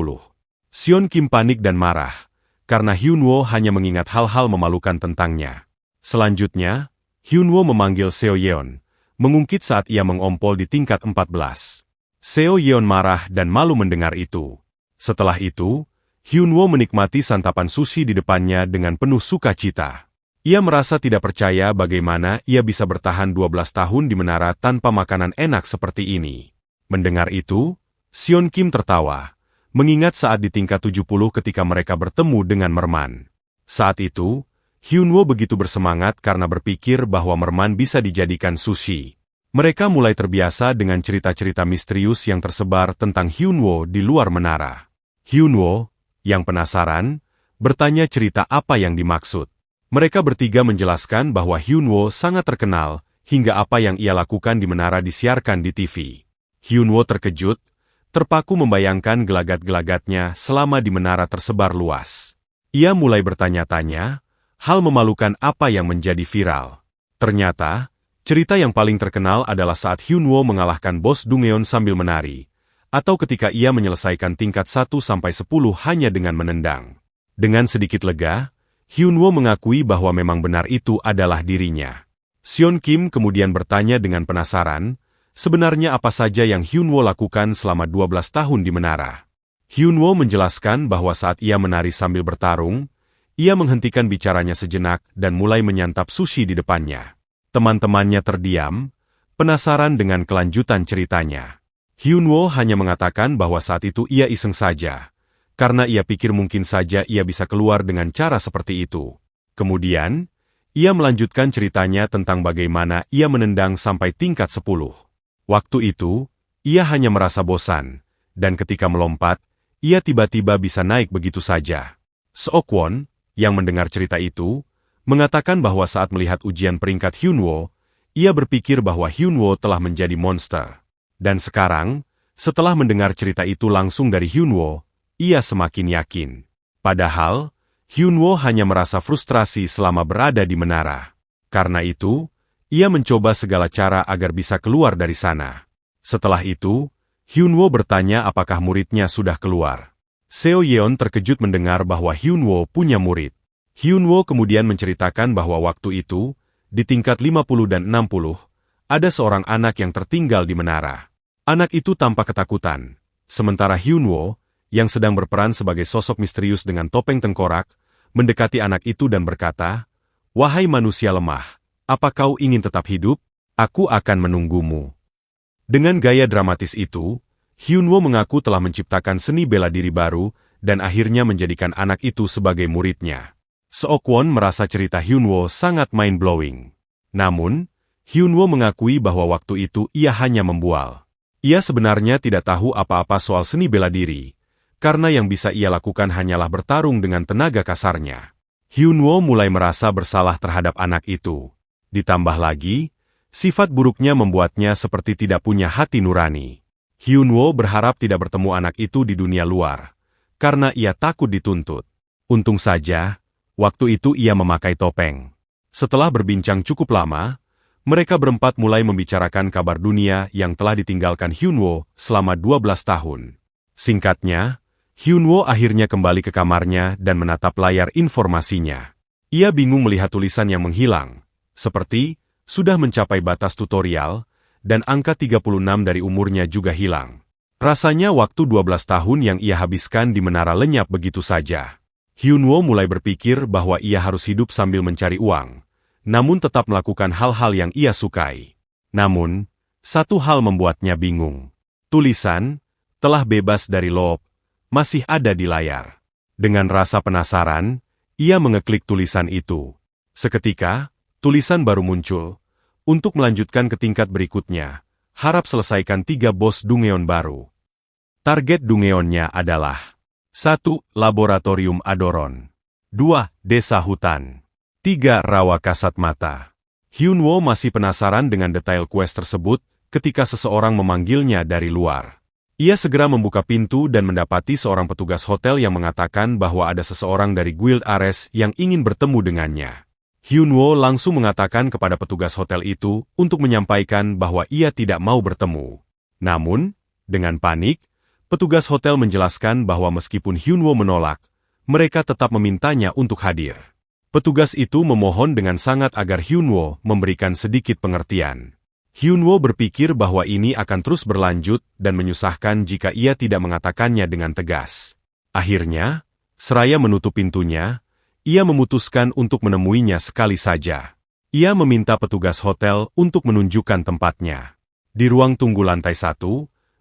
Seon Kim panik dan marah, karena Hyunwoo hanya mengingat hal-hal memalukan tentangnya. Selanjutnya, Hyunwoo memanggil Seo Yeon, mengungkit saat ia mengompol di tingkat 14. Seo Yeon marah dan malu mendengar itu. Setelah itu, Hyunwoo menikmati santapan sushi di depannya dengan penuh sukacita. Ia merasa tidak percaya bagaimana ia bisa bertahan 12 tahun di menara tanpa makanan enak seperti ini. Mendengar itu, Seon Kim tertawa, mengingat saat di tingkat 70 ketika mereka bertemu dengan Merman. Saat itu, Hyunwoo begitu bersemangat karena berpikir bahwa Merman bisa dijadikan sushi. Mereka mulai terbiasa dengan cerita-cerita misterius yang tersebar tentang Hyunwoo di luar menara. Hyunwoo, yang penasaran, bertanya cerita apa yang dimaksud. Mereka bertiga menjelaskan bahwa Hyunwoo sangat terkenal, hingga apa yang ia lakukan di menara disiarkan di TV. Hyunwoo terkejut, terpaku membayangkan gelagat-gelagatnya selama di menara tersebar luas. Ia mulai bertanya-tanya, hal memalukan apa yang menjadi viral. Ternyata, cerita yang paling terkenal adalah saat Hyunwoo mengalahkan bos Dungeon sambil menari, atau ketika ia menyelesaikan tingkat 1-10 hanya dengan menendang. Dengan sedikit lega, Hyunwoo mengakui bahwa memang benar itu adalah dirinya. Seon Kim kemudian bertanya dengan penasaran, sebenarnya apa saja yang Hyunwoo lakukan selama 12 tahun di menara. Hyunwoo menjelaskan bahwa saat ia menari sambil bertarung, ia menghentikan bicaranya sejenak dan mulai menyantap sushi di depannya. Teman-temannya terdiam, penasaran dengan kelanjutan ceritanya. Hyunwoo hanya mengatakan bahwa saat itu ia iseng saja, karena ia pikir mungkin saja ia bisa keluar dengan cara seperti itu. Kemudian, ia melanjutkan ceritanya tentang bagaimana ia menendang sampai tingkat 10. Waktu itu, ia hanya merasa bosan, dan ketika melompat, ia tiba-tiba bisa naik begitu saja. Seokwon, yang mendengar cerita itu, mengatakan bahwa saat melihat ujian peringkat Hyunwoo, ia berpikir bahwa Hyunwoo telah menjadi monster. Dan sekarang, setelah mendengar cerita itu langsung dari Hyunwoo, ia semakin yakin. Padahal, Hyunwoo hanya merasa frustrasi selama berada di menara. Karena itu, ia mencoba segala cara agar bisa keluar dari sana. Setelah itu, Hyunwoo bertanya apakah muridnya sudah keluar. Seo Yeon terkejut mendengar bahwa Hyunwoo punya murid. Hyunwoo kemudian menceritakan bahwa waktu itu, di tingkat 50 dan 60, ada seorang anak yang tertinggal di menara. Anak itu tampak ketakutan. Sementara Hyunwoo, yang sedang berperan sebagai sosok misterius dengan topeng tengkorak, mendekati anak itu dan berkata, "Wahai manusia lemah, apa kau ingin tetap hidup? Aku akan menunggumu." Dengan gaya dramatis itu, Hyunwoo mengaku telah menciptakan seni bela diri baru dan akhirnya menjadikan anak itu sebagai muridnya. Seokwon merasa cerita Hyunwoo sangat mind-blowing. Namun, Hyunwoo mengakui bahwa waktu itu ia hanya membual. Ia sebenarnya tidak tahu apa-apa soal seni bela diri, karena yang bisa ia lakukan hanyalah bertarung dengan tenaga kasarnya. Hyunwoo mulai merasa bersalah terhadap anak itu. Ditambah lagi, sifat buruknya membuatnya seperti tidak punya hati nurani. Hyunwoo berharap tidak bertemu anak itu di dunia luar, karena ia takut dituntut. Untung saja, waktu itu ia memakai topeng. Setelah berbincang cukup lama, mereka berempat mulai membicarakan kabar dunia yang telah ditinggalkan Hyunwoo selama 12 tahun. Singkatnya, Hyunwoo akhirnya kembali ke kamarnya dan menatap layar informasinya. Ia bingung melihat tulisan yang menghilang, seperti sudah mencapai batas tutorial, dan angka 36 dari umurnya juga hilang. Rasanya waktu 12 tahun yang ia habiskan di menara lenyap begitu saja. Hyunwoo mulai berpikir bahwa ia harus hidup sambil mencari uang, namun tetap melakukan hal-hal yang ia sukai. Namun, satu hal membuatnya bingung. Tulisan, "Telah bebas dari Loop," masih ada di layar. Dengan rasa penasaran, ia mengeklik tulisan itu. Seketika, tulisan baru muncul. Untuk melanjutkan ke tingkat berikutnya, harap selesaikan 3 bos Dungeon baru. Target Dungeonnya adalah 1. Laboratorium Adoron, 2. Desa Hutan, 3. Rawa Kasat Mata. Hyunwoo masih penasaran dengan detail quest tersebut ketika seseorang memanggilnya dari luar. Ia segera membuka pintu dan mendapati seorang petugas hotel yang mengatakan bahwa ada seseorang dari Guild Ares yang ingin bertemu dengannya. Hyunwoo langsung mengatakan kepada petugas hotel itu untuk menyampaikan bahwa ia tidak mau bertemu. Namun, dengan panik, petugas hotel menjelaskan bahwa meskipun Hyunwoo menolak, mereka tetap memintanya untuk hadir. Petugas itu memohon dengan sangat agar Hyunwoo memberikan sedikit pengertian. Hyunwoo berpikir bahwa ini akan terus berlanjut dan menyusahkan jika ia tidak mengatakannya dengan tegas. Akhirnya, seraya menutup pintunya, ia memutuskan untuk menemuinya sekali saja. Ia meminta petugas hotel untuk menunjukkan tempatnya. Di ruang tunggu lantai 1,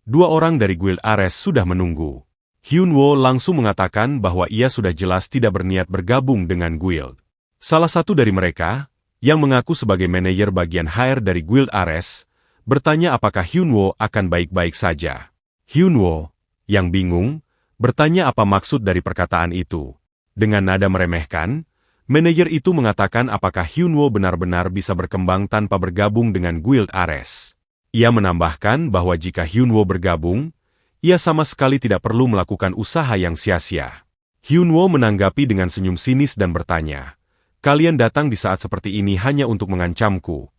2 orang dari Guild Ares sudah menunggu. Hyunwoo langsung mengatakan bahwa ia sudah jelas tidak berniat bergabung dengan Guild. Salah satu dari mereka, yang mengaku sebagai manajer bagian HR dari Guild Ares, bertanya apakah Hyunwoo akan baik-baik saja. Hyunwoo, yang bingung, bertanya apa maksud dari perkataan itu. Dengan nada meremehkan, manajer itu mengatakan apakah Hyunwoo benar-benar bisa berkembang tanpa bergabung dengan Guild Ares. Ia menambahkan bahwa jika Hyunwoo bergabung, ia sama sekali tidak perlu melakukan usaha yang sia-sia. Hyunwoo menanggapi dengan senyum sinis dan bertanya, "Kalian datang di saat seperti ini hanya untuk mengancamku."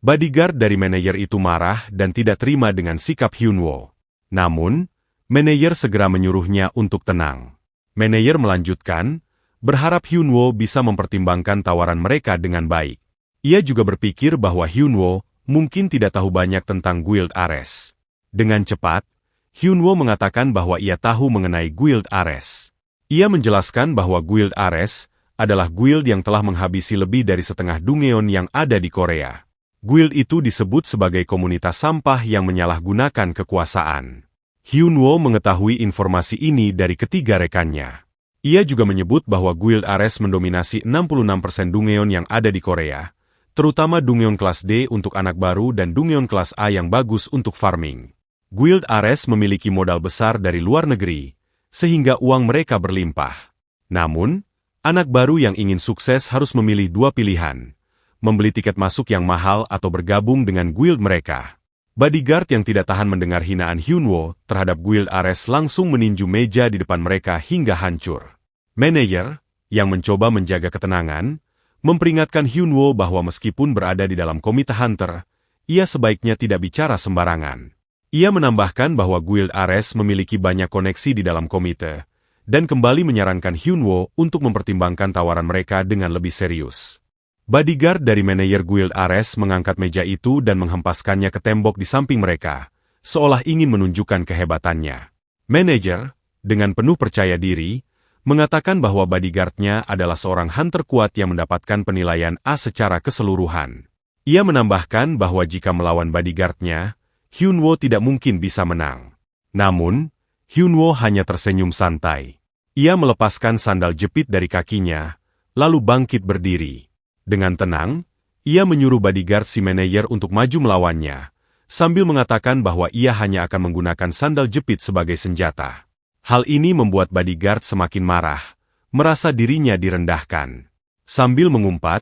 Bodyguard dari manajer itu marah dan tidak terima dengan sikap Hyunwoo. Namun, manajer segera menyuruhnya untuk tenang. Manajer melanjutkan, berharap Hyunwoo bisa mempertimbangkan tawaran mereka dengan baik. Ia juga berpikir bahwa Hyunwoo mungkin tidak tahu banyak tentang Guild Ares. Dengan cepat, Hyunwoo mengatakan bahwa ia tahu mengenai Guild Ares. Ia menjelaskan bahwa Guild Ares adalah guild yang telah menghabisi lebih dari setengah Dungeon yang ada di Korea. Guild itu disebut sebagai komunitas sampah yang menyalahgunakan kekuasaan. Hyunwoo mengetahui informasi ini dari ketiga rekannya. Ia juga menyebut bahwa Guild Ares mendominasi 66% Dungeon yang ada di Korea, terutama Dungeon kelas D untuk anak baru dan Dungeon kelas A yang bagus untuk farming. Guild Ares memiliki modal besar dari luar negeri, sehingga uang mereka berlimpah. Namun, anak baru yang ingin sukses harus memilih dua pilihan, membeli tiket masuk yang mahal atau bergabung dengan guild mereka. Bodyguard yang tidak tahan mendengar hinaan Hyunwoo terhadap Guild Ares langsung meninju meja di depan mereka hingga hancur. Manajer, yang mencoba menjaga ketenangan, memperingatkan Hyunwoo bahwa meskipun berada di dalam komite Hunter, ia sebaiknya tidak bicara sembarangan. Ia menambahkan bahwa Guild Ares memiliki banyak koneksi di dalam komite, dan kembali menyarankan Hyunwoo untuk mempertimbangkan tawaran mereka dengan lebih serius. Bodyguard dari manajer Guild Ares mengangkat meja itu dan menghempaskannya ke tembok di samping mereka, seolah ingin menunjukkan kehebatannya. Manajer, dengan penuh percaya diri, mengatakan bahwa bodyguardnya adalah seorang hunter kuat yang mendapatkan penilaian A secara keseluruhan. Ia menambahkan bahwa jika melawan bodyguardnya, Hyunwoo tidak mungkin bisa menang. Namun, Hyunwoo hanya tersenyum santai. Ia melepaskan sandal jepit dari kakinya, lalu bangkit berdiri. Dengan tenang, ia menyuruh bodyguard si manajer untuk maju melawannya, sambil mengatakan bahwa ia hanya akan menggunakan sandal jepit sebagai senjata. Hal ini membuat bodyguard semakin marah, merasa dirinya direndahkan. Sambil mengumpat,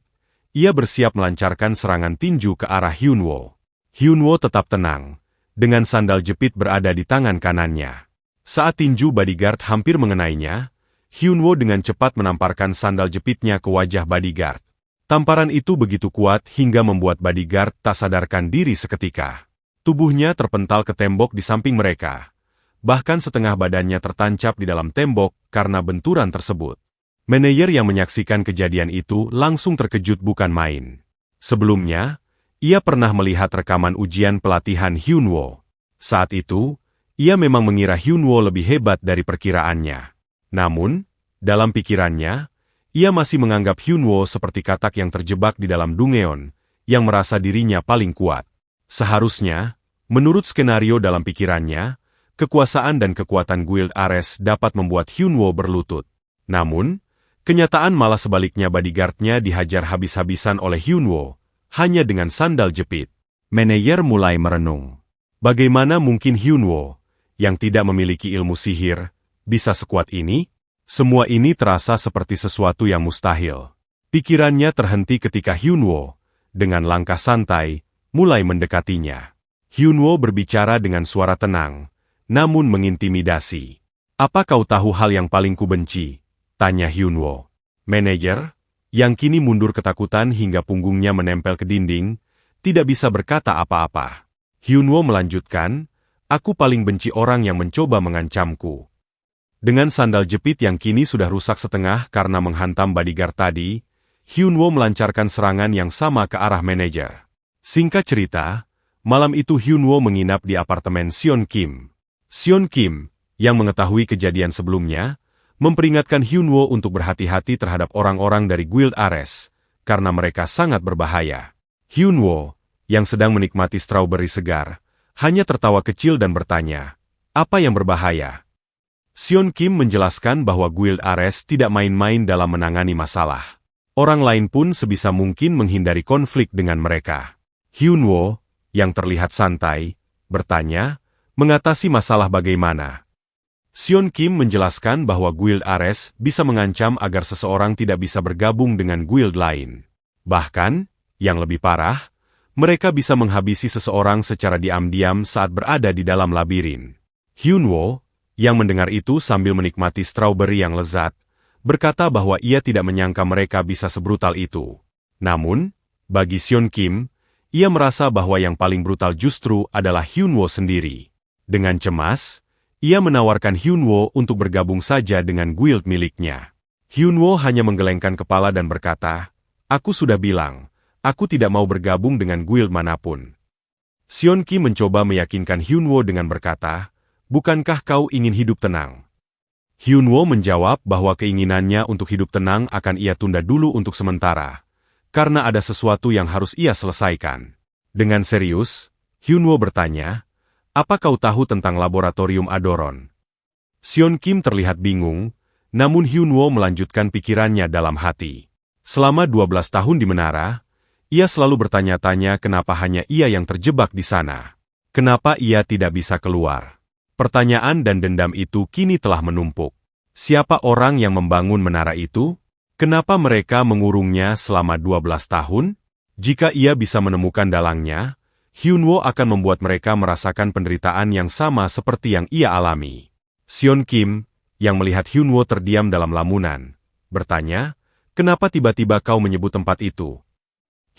ia bersiap melancarkan serangan tinju ke arah Hyunwoo. Hyunwoo tetap tenang, dengan sandal jepit berada di tangan kanannya. Saat tinju bodyguard hampir mengenainya, Hyunwoo dengan cepat menamparkan sandal jepitnya ke wajah bodyguard. Tamparan itu begitu kuat hingga membuat bodyguard tak sadarkan diri seketika. Tubuhnya terpental ke tembok di samping mereka. Bahkan setengah badannya tertancap di dalam tembok karena benturan tersebut. Manajer yang menyaksikan kejadian itu langsung terkejut bukan main. Sebelumnya, ia pernah melihat rekaman ujian pelatihan Hyunwoo. Saat itu, ia memang mengira Hyunwoo lebih hebat dari perkiraannya. Namun, dalam pikirannya, ia masih menganggap Hyunwoo seperti katak yang terjebak di dalam Dungeon, yang merasa dirinya paling kuat. Seharusnya, menurut skenario dalam pikirannya, kekuasaan dan kekuatan Guild Ares dapat membuat Hyunwoo berlutut. Namun, kenyataan malah sebaliknya bodyguardnya dihajar habis-habisan oleh Hyunwoo, hanya dengan sandal jepit. Manajer mulai merenung. Bagaimana mungkin Hyunwoo, yang tidak memiliki ilmu sihir, bisa sekuat ini? Semua ini terasa seperti sesuatu yang mustahil. Pikirannya terhenti ketika Hyunwoo, dengan langkah santai, mulai mendekatinya. Hyunwoo berbicara dengan suara tenang, namun mengintimidasi. "Apa kau tahu hal yang paling kubenci?" tanya Hyunwoo. Manajer, yang kini mundur ketakutan hingga punggungnya menempel ke dinding, tidak bisa berkata apa-apa. Hyunwoo melanjutkan, "Aku paling benci orang yang mencoba mengancamku." Dengan sandal jepit yang kini sudah rusak setengah karena menghantam bodyguard tadi, Hyunwoo melancarkan serangan yang sama ke arah manajer. Singkat cerita, malam itu Hyunwoo menginap di apartemen Seon Kim. Seon Kim, yang mengetahui kejadian sebelumnya, memperingatkan Hyunwoo untuk berhati-hati terhadap orang-orang dari Guild Ares, karena mereka sangat berbahaya. Hyunwoo, yang sedang menikmati strawberry segar, hanya tertawa kecil dan bertanya, "Apa yang berbahaya?" Seon Kim menjelaskan bahwa Guild Ares tidak main-main dalam menangani masalah. Orang lain pun sebisa mungkin menghindari konflik dengan mereka. Hyunwoo, yang terlihat santai, bertanya, "Mengatasi masalah bagaimana?" Seon Kim menjelaskan bahwa Guild Ares bisa mengancam agar seseorang tidak bisa bergabung dengan guild lain. Bahkan, yang lebih parah, mereka bisa menghabisi seseorang secara diam-diam saat berada di dalam labirin. Hyunwoo, yang mendengar itu sambil menikmati strawberry yang lezat, berkata bahwa ia tidak menyangka mereka bisa sebrutal itu. Namun, bagi Seon Kim, ia merasa bahwa yang paling brutal justru adalah Hyunwoo sendiri. Dengan cemas, ia menawarkan Hyunwoo untuk bergabung saja dengan guild miliknya. Hyunwoo hanya menggelengkan kepala dan berkata, "Aku sudah bilang, aku tidak mau bergabung dengan guild manapun." Seon Kim mencoba meyakinkan Hyunwoo dengan berkata, "Bukankah kau ingin hidup tenang?" Hyunwoo menjawab bahwa keinginannya untuk hidup tenang akan ia tunda dulu untuk sementara, karena ada sesuatu yang harus ia selesaikan. Dengan serius, Hyunwoo bertanya, "Apa kau tahu tentang laboratorium Adoron?" Seon Kim terlihat bingung, namun Hyunwoo melanjutkan pikirannya dalam hati. Selama 12 tahun di menara, ia selalu bertanya-tanya kenapa hanya ia yang terjebak di sana. Kenapa ia tidak bisa keluar? Pertanyaan dan dendam itu kini telah menumpuk. Siapa orang yang membangun menara itu? Kenapa mereka mengurungnya selama 12 tahun? Jika ia bisa menemukan dalangnya, Hyunwoo akan membuat mereka merasakan penderitaan yang sama seperti yang ia alami. Seon Kim, yang melihat Hyunwoo terdiam dalam lamunan, bertanya, "Kenapa tiba-tiba kau menyebut tempat itu?"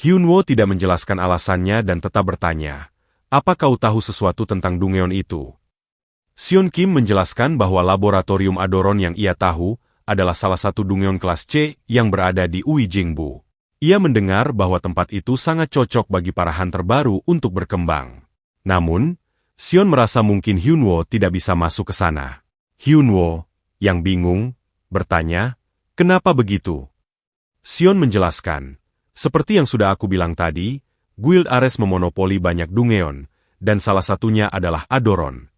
Hyunwoo tidak menjelaskan alasannya dan tetap bertanya, "Apa kau tahu sesuatu tentang Dungeon itu?" Seon Kim menjelaskan bahwa laboratorium Adoron yang ia tahu adalah salah satu Dungeon kelas C yang berada di Uijingbu. Ia mendengar bahwa tempat itu sangat cocok bagi para hunter baru untuk berkembang. Namun, Seon merasa mungkin Hyunwoo tidak bisa masuk ke sana. Hyunwoo, yang bingung, bertanya, "Kenapa begitu?" Seon menjelaskan, "Seperti yang sudah aku bilang tadi, Guild Ares memonopoli banyak Dungeon, dan salah satunya adalah Adoron."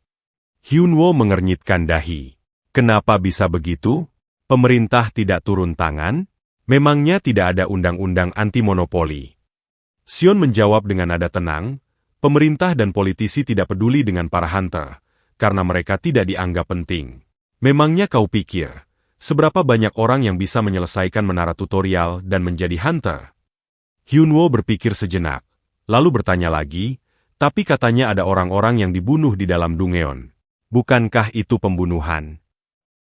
Hyunwoo mengernyitkan dahi. "Kenapa bisa begitu? Pemerintah tidak turun tangan? Memangnya tidak ada undang-undang anti-monopoli?" Seon menjawab dengan nada tenang, "Pemerintah dan politisi tidak peduli dengan para hunter, karena mereka tidak dianggap penting. Memangnya kau pikir, seberapa banyak orang yang bisa menyelesaikan menara tutorial dan menjadi hunter?" Hyunwoo berpikir sejenak, lalu bertanya lagi, "Tapi katanya ada orang-orang yang dibunuh di dalam Dungeon. Bukankah itu pembunuhan?"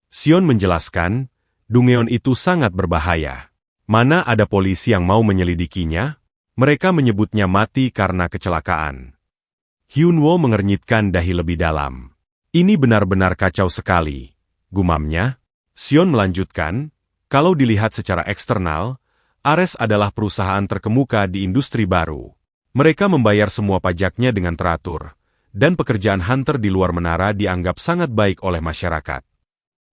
Seon menjelaskan, "Dungeon itu sangat berbahaya. Mana ada polisi yang mau menyelidikinya? Mereka menyebutnya mati karena kecelakaan." Hyunwoo mengernyitkan dahi lebih dalam. "Ini benar-benar kacau sekali," gumamnya. Seon melanjutkan, "Kalau dilihat secara eksternal, Ares adalah perusahaan terkemuka di industri baru. Mereka membayar semua pajaknya dengan teratur, dan pekerjaan hunter di luar menara dianggap sangat baik oleh masyarakat."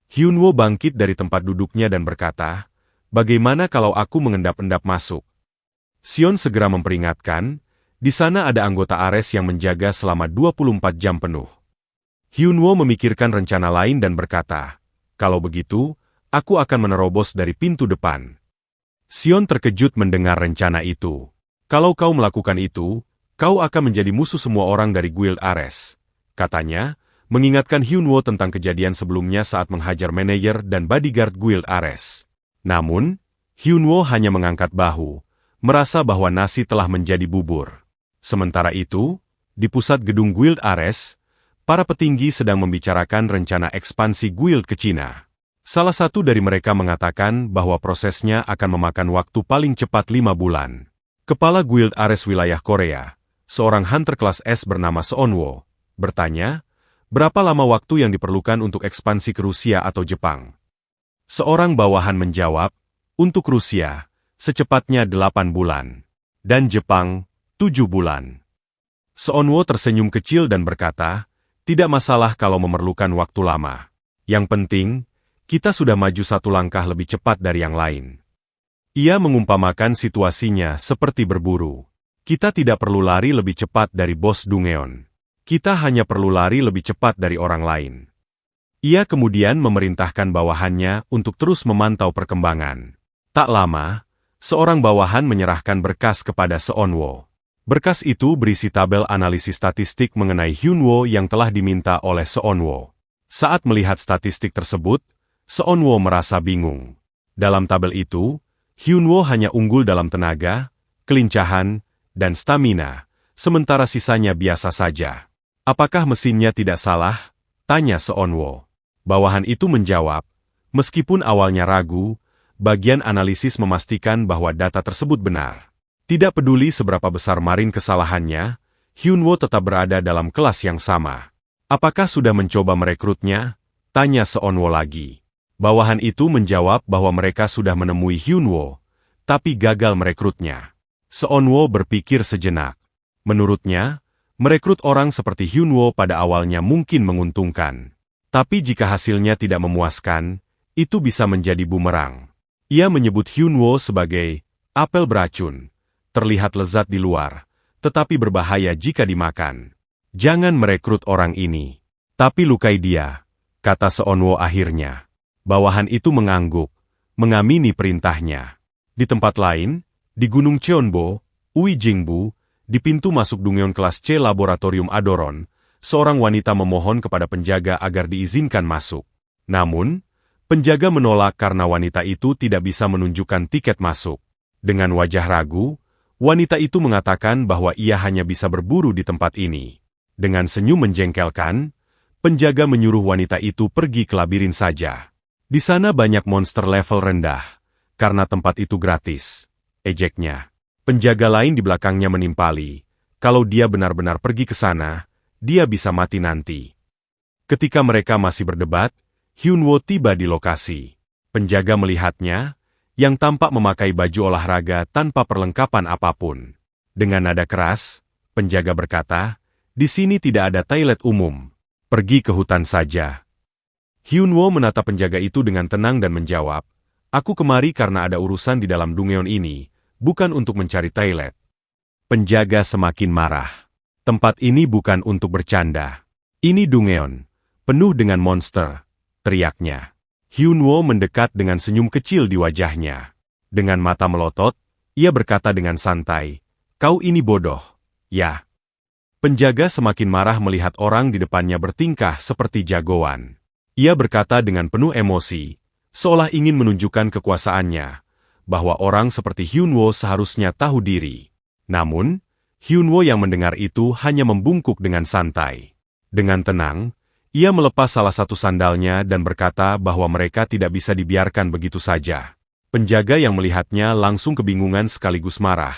Hyunwoo bangkit dari tempat duduknya dan berkata, "Bagaimana kalau aku mengendap-endap masuk?" Seon segera memperingatkan, "Di sana ada anggota Ares yang menjaga selama 24 jam penuh." Hyunwoo memikirkan rencana lain dan berkata, "Kalau begitu, aku akan menerobos dari pintu depan." Seon terkejut mendengar rencana itu. "Kalau kau melakukan itu, kau akan menjadi musuh semua orang dari Guild Ares," katanya, mengingatkan Hyunwoo tentang kejadian sebelumnya saat menghajar manajer dan bodyguard Guild Ares. Namun, Hyunwoo hanya mengangkat bahu, merasa bahwa nasi telah menjadi bubur. Sementara itu, di pusat gedung Guild Ares, para petinggi sedang membicarakan rencana ekspansi Guild ke Cina. Salah satu dari mereka mengatakan bahwa prosesnya akan memakan waktu paling cepat 5 bulan. Kepala Guild Ares wilayah Korea, seorang hunter kelas S bernama Seonwoo, bertanya, "Berapa lama waktu yang diperlukan untuk ekspansi ke Rusia atau Jepang?" Seorang bawahan menjawab, "Untuk Rusia, secepatnya 8 bulan. Dan Jepang, 7 bulan. Seonwoo tersenyum kecil dan berkata, "Tidak masalah kalau memerlukan waktu lama. Yang penting, kita sudah maju 1 langkah lebih cepat dari yang lain." Ia mengumpamakan situasinya seperti berburu. Kita tidak perlu lari lebih cepat dari bos Dungeon. Kita hanya perlu lari lebih cepat dari orang lain. Ia kemudian memerintahkan bawahannya untuk terus memantau perkembangan. Tak lama, seorang bawahan menyerahkan berkas kepada Seonwoo. Berkas itu berisi tabel analisis statistik mengenai Hyunwoo yang telah diminta oleh Seonwoo. Saat melihat statistik tersebut, Seonwoo merasa bingung. Dalam tabel itu, Hyunwoo hanya unggul dalam tenaga, kelincahan, dan stamina, sementara sisanya biasa saja. "Apakah mesinnya tidak salah?" tanya Seonwoo. Bawahan itu menjawab, "Meskipun awalnya ragu, bagian analisis memastikan bahwa data tersebut benar." Tidak peduli seberapa besar marin kesalahannya, Hyunwoo tetap berada dalam kelas yang sama. "Apakah sudah mencoba merekrutnya?" tanya Seonwoo lagi. Bawahan itu menjawab bahwa mereka sudah menemui Hyunwoo, tapi gagal merekrutnya. Seonwoo berpikir sejenak. Menurutnya, merekrut orang seperti Hyunwoo pada awalnya mungkin menguntungkan. Tapi jika hasilnya tidak memuaskan, itu bisa menjadi bumerang. Ia menyebut Hyunwoo sebagai apel beracun. Terlihat lezat di luar, tetapi berbahaya jika dimakan. "Jangan merekrut orang ini, tapi lukai dia," kata Seonwoo akhirnya. Bawahan itu mengangguk, mengamini perintahnya. Di tempat lain, di Gunung Cheonbo, Uijingbu, Di pintu masuk Dungeon kelas C Laboratorium Adoron, seorang wanita memohon kepada penjaga agar diizinkan masuk. Namun, penjaga menolak karena wanita itu tidak bisa menunjukkan tiket masuk. Dengan wajah ragu, wanita itu mengatakan bahwa ia hanya bisa berburu di tempat ini. Dengan senyum menjengkelkan, penjaga menyuruh wanita itu pergi ke labirin saja. Di sana banyak monster level rendah, karena tempat itu gratis. Ejeknya. Penjaga lain di belakangnya menimpali. Kalau dia benar-benar pergi ke sana, dia bisa mati nanti. Ketika mereka masih berdebat, Hyunwoo tiba di lokasi. Penjaga melihatnya, yang tampak memakai baju olahraga tanpa perlengkapan apapun. Dengan nada keras, penjaga berkata, "Di sini tidak ada toilet umum. Pergi ke hutan saja." Hyunwoo menatap penjaga itu dengan tenang dan menjawab, "Aku kemari karena ada urusan di dalam Dungeon ini, bukan untuk mencari toilet." Penjaga semakin marah. "Tempat ini bukan untuk bercanda. Ini Dungeon, penuh dengan monster," teriaknya. Hyunwoo mendekat dengan senyum kecil di wajahnya. Dengan mata melotot, ia berkata dengan santai, "Kau ini bodoh, ya?" Penjaga semakin marah melihat orang di depannya bertingkah seperti jagoan. Ia berkata dengan penuh emosi, seolah ingin menunjukkan kekuasaannya, bahwa orang seperti Hyunwoo seharusnya tahu diri. Namun, Hyunwoo yang mendengar itu hanya membungkuk dengan santai. Dengan tenang, ia melepas salah satu sandalnya dan berkata bahwa mereka tidak bisa dibiarkan begitu saja. Penjaga yang melihatnya langsung kebingungan sekaligus marah,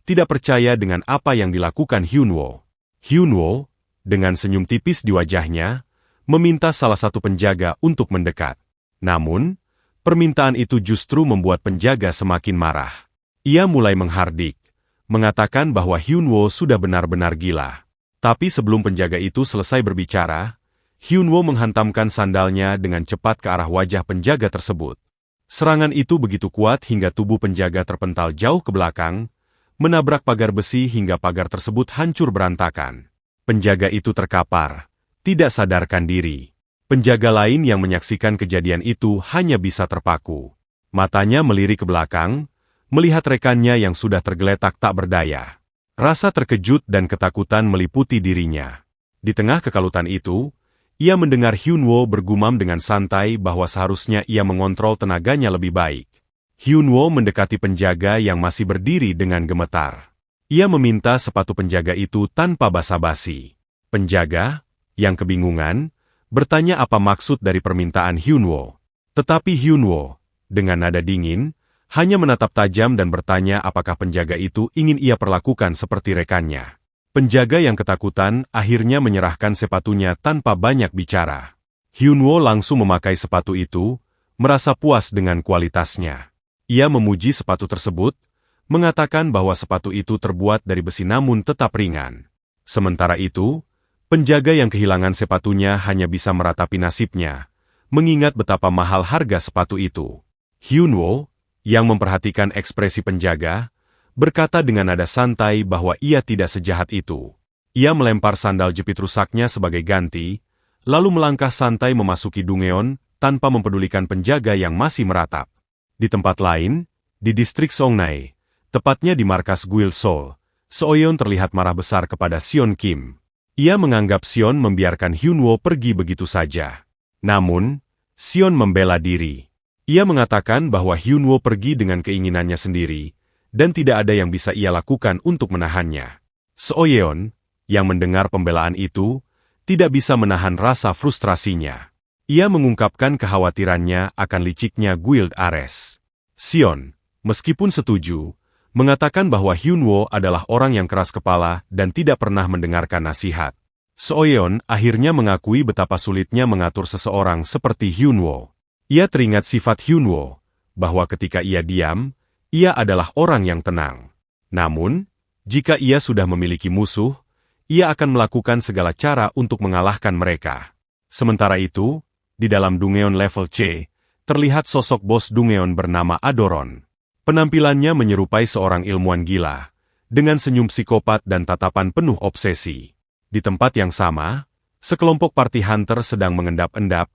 tidak percaya dengan apa yang dilakukan Hyunwoo. Hyunwoo, dengan senyum tipis di wajahnya, meminta salah satu penjaga untuk mendekat. Namun, permintaan itu justru membuat penjaga semakin marah. Ia mulai menghardik, mengatakan bahwa Hyunwoo sudah benar-benar gila. Tapi sebelum penjaga itu selesai berbicara, Hyunwoo menghantamkan sandalnya dengan cepat ke arah wajah penjaga tersebut. Serangan itu begitu kuat hingga tubuh penjaga terpental jauh ke belakang, menabrak pagar besi hingga pagar tersebut hancur berantakan. Penjaga itu terkapar, tidak sadarkan diri. Penjaga lain yang menyaksikan kejadian itu hanya bisa terpaku. Matanya melirik ke belakang, melihat rekannya yang sudah tergeletak tak berdaya. Rasa terkejut dan ketakutan meliputi dirinya. Di tengah kekalutan itu, ia mendengar Hyunwoo bergumam dengan santai bahwa seharusnya ia mengontrol tenaganya lebih baik. Hyunwoo mendekati penjaga yang masih berdiri dengan gemetar. Ia meminta sepatu penjaga itu tanpa basa-basi. Penjaga, yang kebingungan, bertanya apa maksud dari permintaan Hyunwoo. Tetapi Hyunwoo, dengan nada dingin, hanya menatap tajam dan bertanya apakah penjaga itu ingin ia perlakukan seperti rekannya. Penjaga yang ketakutan akhirnya menyerahkan sepatunya tanpa banyak bicara. Hyunwoo langsung memakai sepatu itu, merasa puas dengan kualitasnya. Ia memuji sepatu tersebut, mengatakan bahwa sepatu itu terbuat dari besi namun tetap ringan. Sementara itu, penjaga yang kehilangan sepatunya hanya bisa meratapi nasibnya, mengingat betapa mahal harga sepatu itu. Hyunwoo, yang memperhatikan ekspresi penjaga, berkata dengan nada santai bahwa ia tidak sejahat itu. Ia melempar sandal jepit rusaknya sebagai ganti, lalu melangkah santai memasuki Dungeon tanpa mempedulikan penjaga yang masih meratap. Di tempat lain, di distrik Songnhae, tepatnya di markas Guild Soul, Seoyeon terlihat marah besar kepada Seon Kim. Ia menganggap Seon membiarkan Hyunwoo pergi begitu saja. Namun, Seon membela diri. Ia mengatakan bahwa Hyunwoo pergi dengan keinginannya sendiri, dan tidak ada yang bisa ia lakukan untuk menahannya. Seoyeon, yang mendengar pembelaan itu, tidak bisa menahan rasa frustrasinya. Ia mengungkapkan kekhawatirannya akan liciknya Guild Ares. Seon, meskipun setuju, mengatakan bahwa Hyunwoo adalah orang yang keras kepala dan tidak pernah mendengarkan nasihat. Seoyeon akhirnya mengakui betapa sulitnya mengatur seseorang seperti Hyunwoo. Ia teringat sifat Hyunwoo, bahwa ketika ia diam, ia adalah orang yang tenang. Namun, jika ia sudah memiliki musuh, ia akan melakukan segala cara untuk mengalahkan mereka. Sementara itu, di dalam Dungeon level C, terlihat sosok bos Dungeon bernama Adoron. Penampilannya menyerupai seorang ilmuwan gila, dengan senyum psikopat dan tatapan penuh obsesi. Di tempat yang sama, sekelompok party hunter sedang mengendap-endap,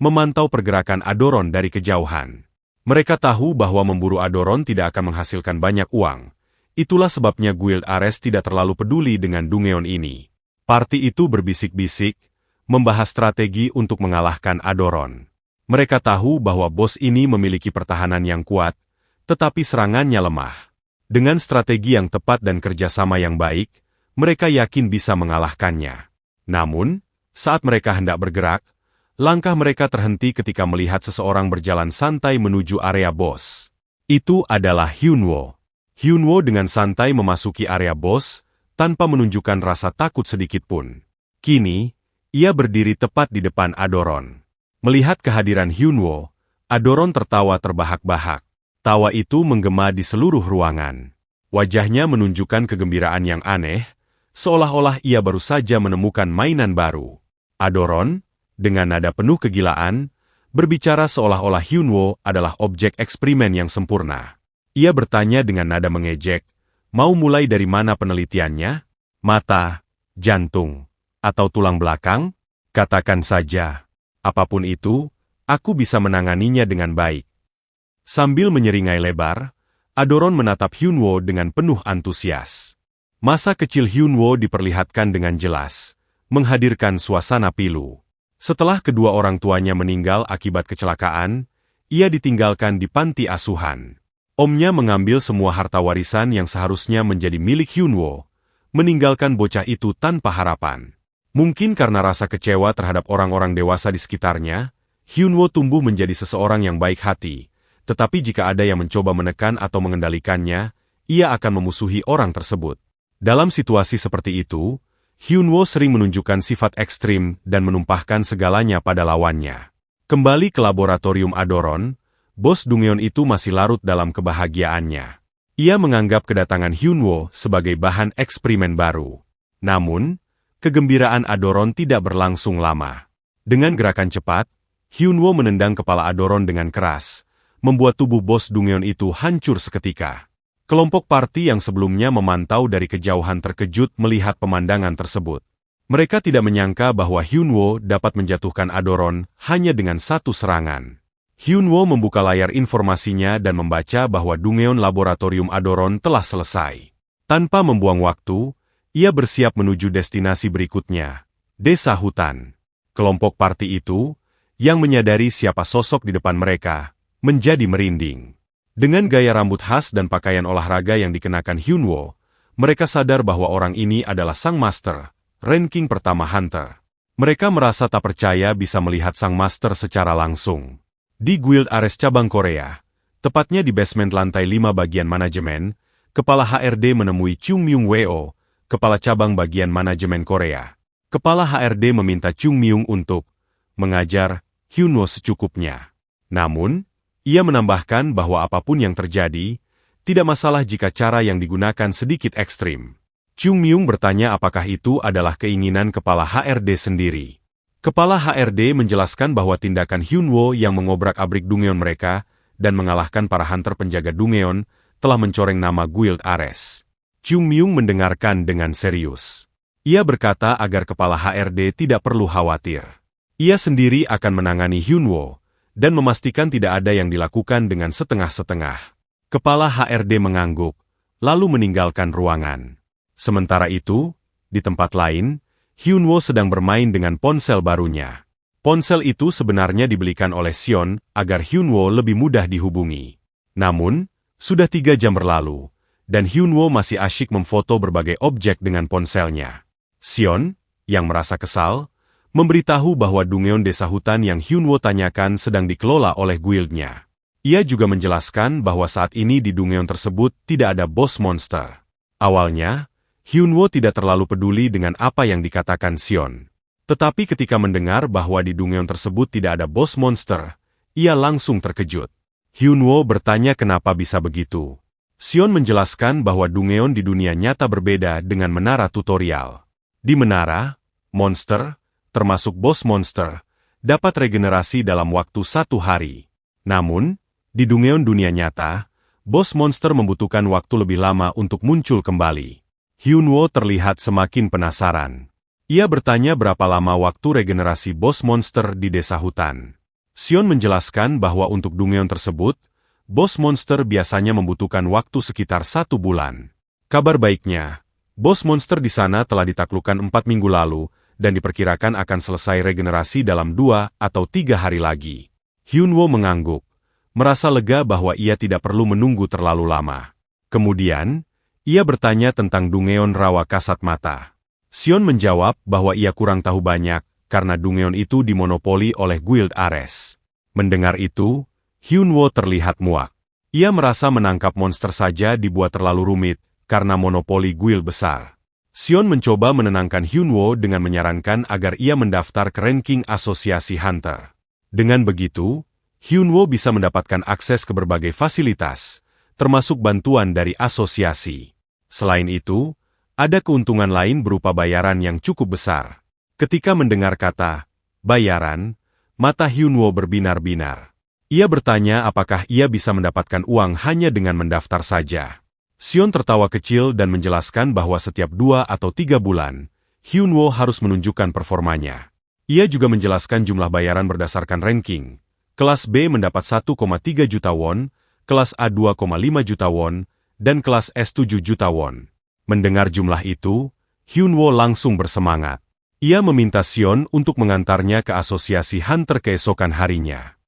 memantau pergerakan Adoron dari kejauhan. Mereka tahu bahwa memburu Adoron tidak akan menghasilkan banyak uang, Itulah sebabnya Guild Ares tidak terlalu peduli dengan Dungeon ini. Parti itu berbisik-bisik, membahas strategi untuk mengalahkan Adoron. Mereka tahu bahwa bos ini memiliki pertahanan yang kuat, tetapi serangannya lemah. Dengan strategi yang tepat dan kerjasama yang baik, mereka yakin bisa mengalahkannya. Namun, saat mereka hendak bergerak, langkah mereka terhenti ketika melihat seseorang berjalan santai menuju area bos. Itu adalah Hyunwoo. Hyunwoo dengan santai memasuki area bos, tanpa menunjukkan rasa takut sedikit pun. Kini, ia berdiri tepat di depan Adoron. Melihat kehadiran Hyunwoo, Adoron tertawa terbahak-bahak. Tawa itu menggema di seluruh ruangan. Wajahnya menunjukkan kegembiraan yang aneh, seolah-olah ia baru saja menemukan mainan baru. Adoron, dengan nada penuh kegilaan, berbicara seolah-olah Hyunwoo adalah objek eksperimen yang sempurna. Ia bertanya dengan nada mengejek, mau mulai dari mana penelitiannya? Mata, jantung, atau tulang belakang? Katakan saja. Apapun itu, aku bisa menanganinya dengan baik. Sambil menyeringai lebar, Adoron menatap Hyunwoo dengan penuh antusias. Masa kecil Hyunwoo diperlihatkan dengan jelas, menghadirkan suasana pilu. Setelah kedua orang tuanya meninggal akibat kecelakaan, ia ditinggalkan di panti asuhan. Omnya mengambil semua harta warisan yang seharusnya menjadi milik Hyunwoo, meninggalkan bocah itu tanpa harapan. Mungkin karena rasa kecewa terhadap orang-orang dewasa di sekitarnya, Hyunwoo tumbuh menjadi seseorang yang baik hati, tetapi jika ada yang mencoba menekan atau mengendalikannya, ia akan memusuhi orang tersebut. Dalam situasi seperti itu, Hyunwoo sering menunjukkan sifat ekstrim dan menumpahkan segalanya pada lawannya. Kembali ke laboratorium Adoron, bos Dungeon itu masih larut dalam kebahagiaannya. Ia menganggap kedatangan Hyunwoo sebagai bahan eksperimen baru. Namun, kegembiraan Adoron tidak berlangsung lama. Dengan gerakan cepat, Hyunwoo menendang kepala Adoron dengan keras, membuat tubuh bos Dungeon itu hancur seketika. Kelompok parti yang sebelumnya memantau dari kejauhan terkejut melihat pemandangan tersebut. Mereka tidak menyangka bahwa Hyunwoo dapat menjatuhkan Adoron hanya dengan satu serangan. Hyunwoo membuka layar informasinya dan membaca bahwa Dungeon Laboratorium Adoron telah selesai. Tanpa membuang waktu, ia bersiap menuju destinasi berikutnya, desa hutan. Kelompok parti itu, yang menyadari siapa sosok di depan mereka, menjadi merinding. Dengan gaya rambut khas dan pakaian olahraga yang dikenakan Hyunwoo, mereka sadar bahwa orang ini adalah sang master, ranking pertama Hunter. Mereka merasa tak percaya bisa melihat sang master secara langsung. Di Guild Ares cabang Korea, tepatnya di basement lantai 5 bagian manajemen, Kepala HRD menemui Chung Myung-woo, Kepala Cabang Bagian Manajemen Korea. Kepala HRD meminta Chung Myung untuk mengajar Hyunwoo secukupnya. Namun, ia menambahkan bahwa apapun yang terjadi, tidak masalah jika cara yang digunakan sedikit ekstrim. Chung Myung bertanya apakah itu adalah keinginan Kepala HRD sendiri. Kepala HRD menjelaskan bahwa tindakan Hyunwoo yang mengobrak-abrik Dungeon mereka dan mengalahkan para hunter penjaga Dungeon telah mencoreng nama Guild Ares. Chung Myung mendengarkan dengan serius. Ia berkata agar Kepala HRD tidak perlu khawatir. Ia sendiri akan menangani Hyunwoo dan memastikan tidak ada yang dilakukan dengan setengah-setengah. Kepala HRD mengangguk, lalu meninggalkan ruangan. Sementara itu, di tempat lain, Hyunwoo sedang bermain dengan ponsel barunya. Ponsel itu sebenarnya dibelikan oleh Sion agar Hyunwoo lebih mudah dihubungi. Namun, sudah 3 jam berlalu, dan Hyunwoo masih asyik memfoto berbagai objek dengan ponselnya. Sion, yang merasa kesal, memberitahu bahwa Dungeon desa hutan yang Hyunwoo tanyakan sedang dikelola oleh guildnya. Ia juga menjelaskan bahwa saat ini di Dungeon tersebut tidak ada bos monster. Awalnya, Hyunwoo tidak terlalu peduli dengan apa yang dikatakan Sion. Tetapi ketika mendengar bahwa di Dungeon tersebut tidak ada bos monster, ia langsung terkejut. Hyunwoo bertanya kenapa bisa begitu. Sion menjelaskan bahwa Dungeon di dunia nyata berbeda dengan menara tutorial. Di menara, monster, termasuk bos monster, dapat regenerasi dalam waktu 1 hari. Namun, di Dungeon dunia nyata, bos monster membutuhkan waktu lebih lama untuk muncul kembali. Hyunwoo terlihat semakin penasaran. Ia bertanya berapa lama waktu regenerasi bos monster di desa hutan. Sion menjelaskan bahwa untuk Dungeon tersebut, bos monster biasanya membutuhkan waktu sekitar 1 bulan. Kabar baiknya, bos monster di sana telah ditaklukkan 4 minggu lalu, dan diperkirakan akan selesai regenerasi dalam 2 atau 3 hari lagi. Hyunwoo mengangguk, merasa lega bahwa ia tidak perlu menunggu terlalu lama. Kemudian, ia bertanya tentang Dungeon Rawa Kasat Mata. Sion menjawab bahwa ia kurang tahu banyak, karena Dungeon itu dimonopoli oleh Guild Ares. Mendengar itu, Hyunwoo terlihat muak. Ia merasa menangkap monster saja dibuat terlalu rumit, karena monopoli guild besar. Sion mencoba menenangkan Hyunwoo dengan menyarankan agar ia mendaftar ke ranking asosiasi Hunter. Dengan begitu, Hyunwoo bisa mendapatkan akses ke berbagai fasilitas, termasuk bantuan dari asosiasi. Selain itu, ada keuntungan lain berupa bayaran yang cukup besar. Ketika mendengar kata bayaran, mata Hyunwoo berbinar-binar. Ia bertanya apakah ia bisa mendapatkan uang hanya dengan mendaftar saja. Sion tertawa kecil dan menjelaskan bahwa setiap 2 atau 3 bulan, Hyunwoo harus menunjukkan performanya. Ia juga menjelaskan jumlah bayaran berdasarkan ranking. Kelas B mendapat 1,3 juta won, kelas A 2,5 juta won, dan kelas S 7 juta won. Mendengar jumlah itu, Hyunwoo langsung bersemangat. Ia meminta Sion untuk mengantarnya ke asosiasi Hunter keesokan harinya.